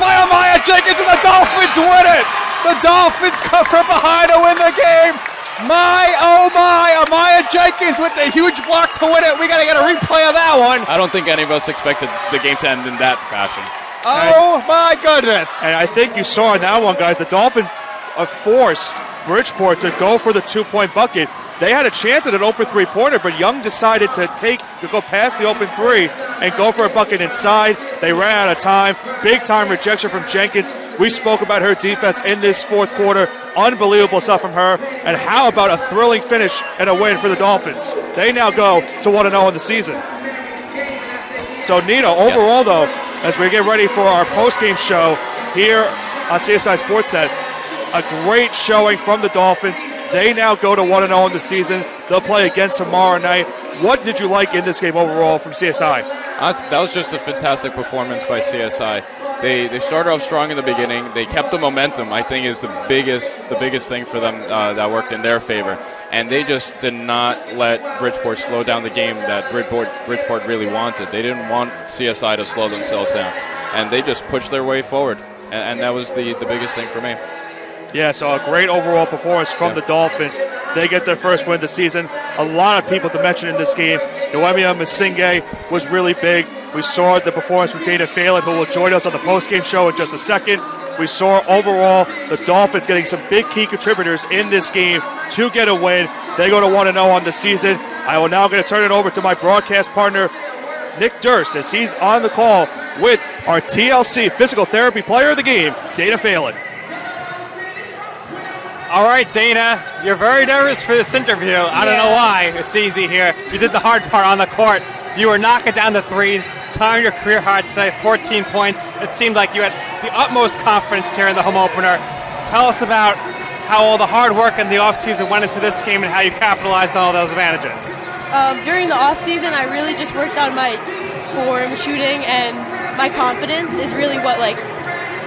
by Amaya Jenkins, and the Dolphins win it. The Dolphins come from behind to win the game. My, oh my, Amaya Jenkins with the huge block to win it. We got to get a replay of that one. I don't think any of us expected the game to end in that fashion. Oh, my goodness. And I think you saw in that one, guys, the Dolphins forced Bridgeport to go for the 2-point bucket. They had a chance at an open three-pointer, but Young decided to go past the open three and go for a bucket inside. They ran out of time. Big-time rejection from Jenkins. We spoke about her defense in this fourth quarter. Unbelievable stuff from her. And how about a thrilling finish and a win for the Dolphins? They now go to 1-0 in the season. So, Nina, overall, though, as we get ready for our post-game show here on CSI Sportsnet, a great showing from the Dolphins. They now go to 1-0 in the season. They'll play again tomorrow night. What did you like in this game overall from CSI? That was just a fantastic performance by CSI. They started off strong in the beginning. They kept the momentum, I think, is the biggest thing for them that worked in their favor. And they just did not let Bridgeport slow down the game that Bridgeport really wanted. They didn't want CSI to slow themselves down. And they just pushed their way forward. And that was the biggest thing for me. Yeah, so a great overall performance from the Dolphins. They get their first win of the season. A lot of people to mention in this game. Noemia Masinge was really big. We saw the performance from Dana Phelan, who will join us on the postgame show in just a second. We saw overall the Dolphins getting some big key contributors in this game to get a win. They go to 1-0 on the season. I will now going to turn it over to my broadcast partner, Nick Durst, as he's on the call with our TLC Physical Therapy Player of the Game, Dana Phelan. All right, Dana, you're very nervous for this interview. I don't know why. It's easy here. You did the hard part on the court. You were knocking down the threes, tying your career high today, 14 points. It seemed like you had the utmost confidence here in the home opener. Tell us about how all the hard work in the offseason went into this game and how you capitalized on all those advantages. During the offseason, I really just worked on my form shooting, and my confidence is really what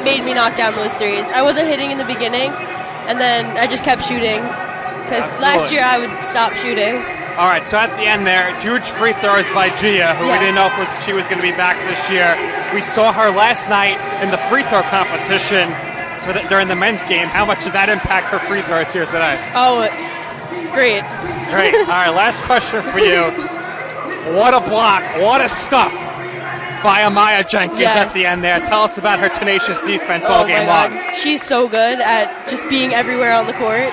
made me knock down those threes. I wasn't hitting in the beginning, and then I just kept shooting because last year I would stop shooting. All right, so at the end there, huge free throws by Gia, who we didn't know if she was going to be back this year. We saw her last night in the free throw competition during the men's game. How much did that impact her free throws here today? Oh, great. Great. All right, last question for you. What a block, what a stuff by Amaya Jenkins at the end there. Tell us about her tenacious defense all game long. She's so good at just being everywhere on the court.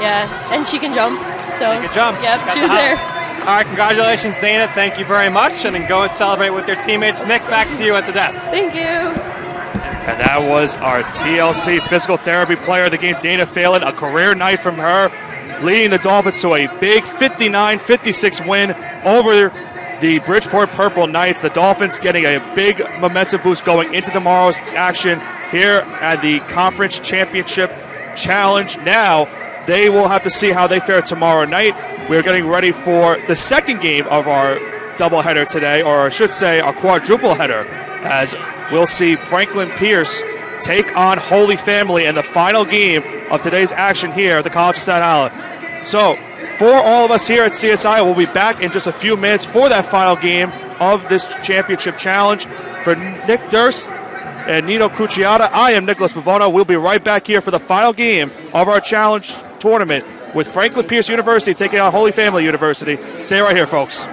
Yeah, and she can jump. So she can jump. Yep, she was there. All right, congratulations, Dana. Thank you very much. And then go and celebrate with your teammates. Nick, back to you at the desk. Thank you. And that was our TLC Physical Therapy Player of the Game, Dana Phelan. A career night from her, leading the Dolphins to a big 59-56 win over the Bridgeport Purple Knights. The Dolphins getting a big momentum boost going into tomorrow's action here at the Conference Championship Challenge. Now, they will have to see how they fare tomorrow night. We're getting ready for the second game of our doubleheader today, or I should say our quadruple header, as we'll see Franklin Pierce take on Holy Family in the final game of today's action here at the College of Staten Island. So, for all of us here at CSI, we'll be back in just a few minutes for that final game of this championship challenge. For Nick Durst and Nino Cruciata, I am Nicholas Pavona. We'll be right back here for the final game of our challenge tournament with Franklin Pierce University taking on Holy Family University. Stay right here, folks.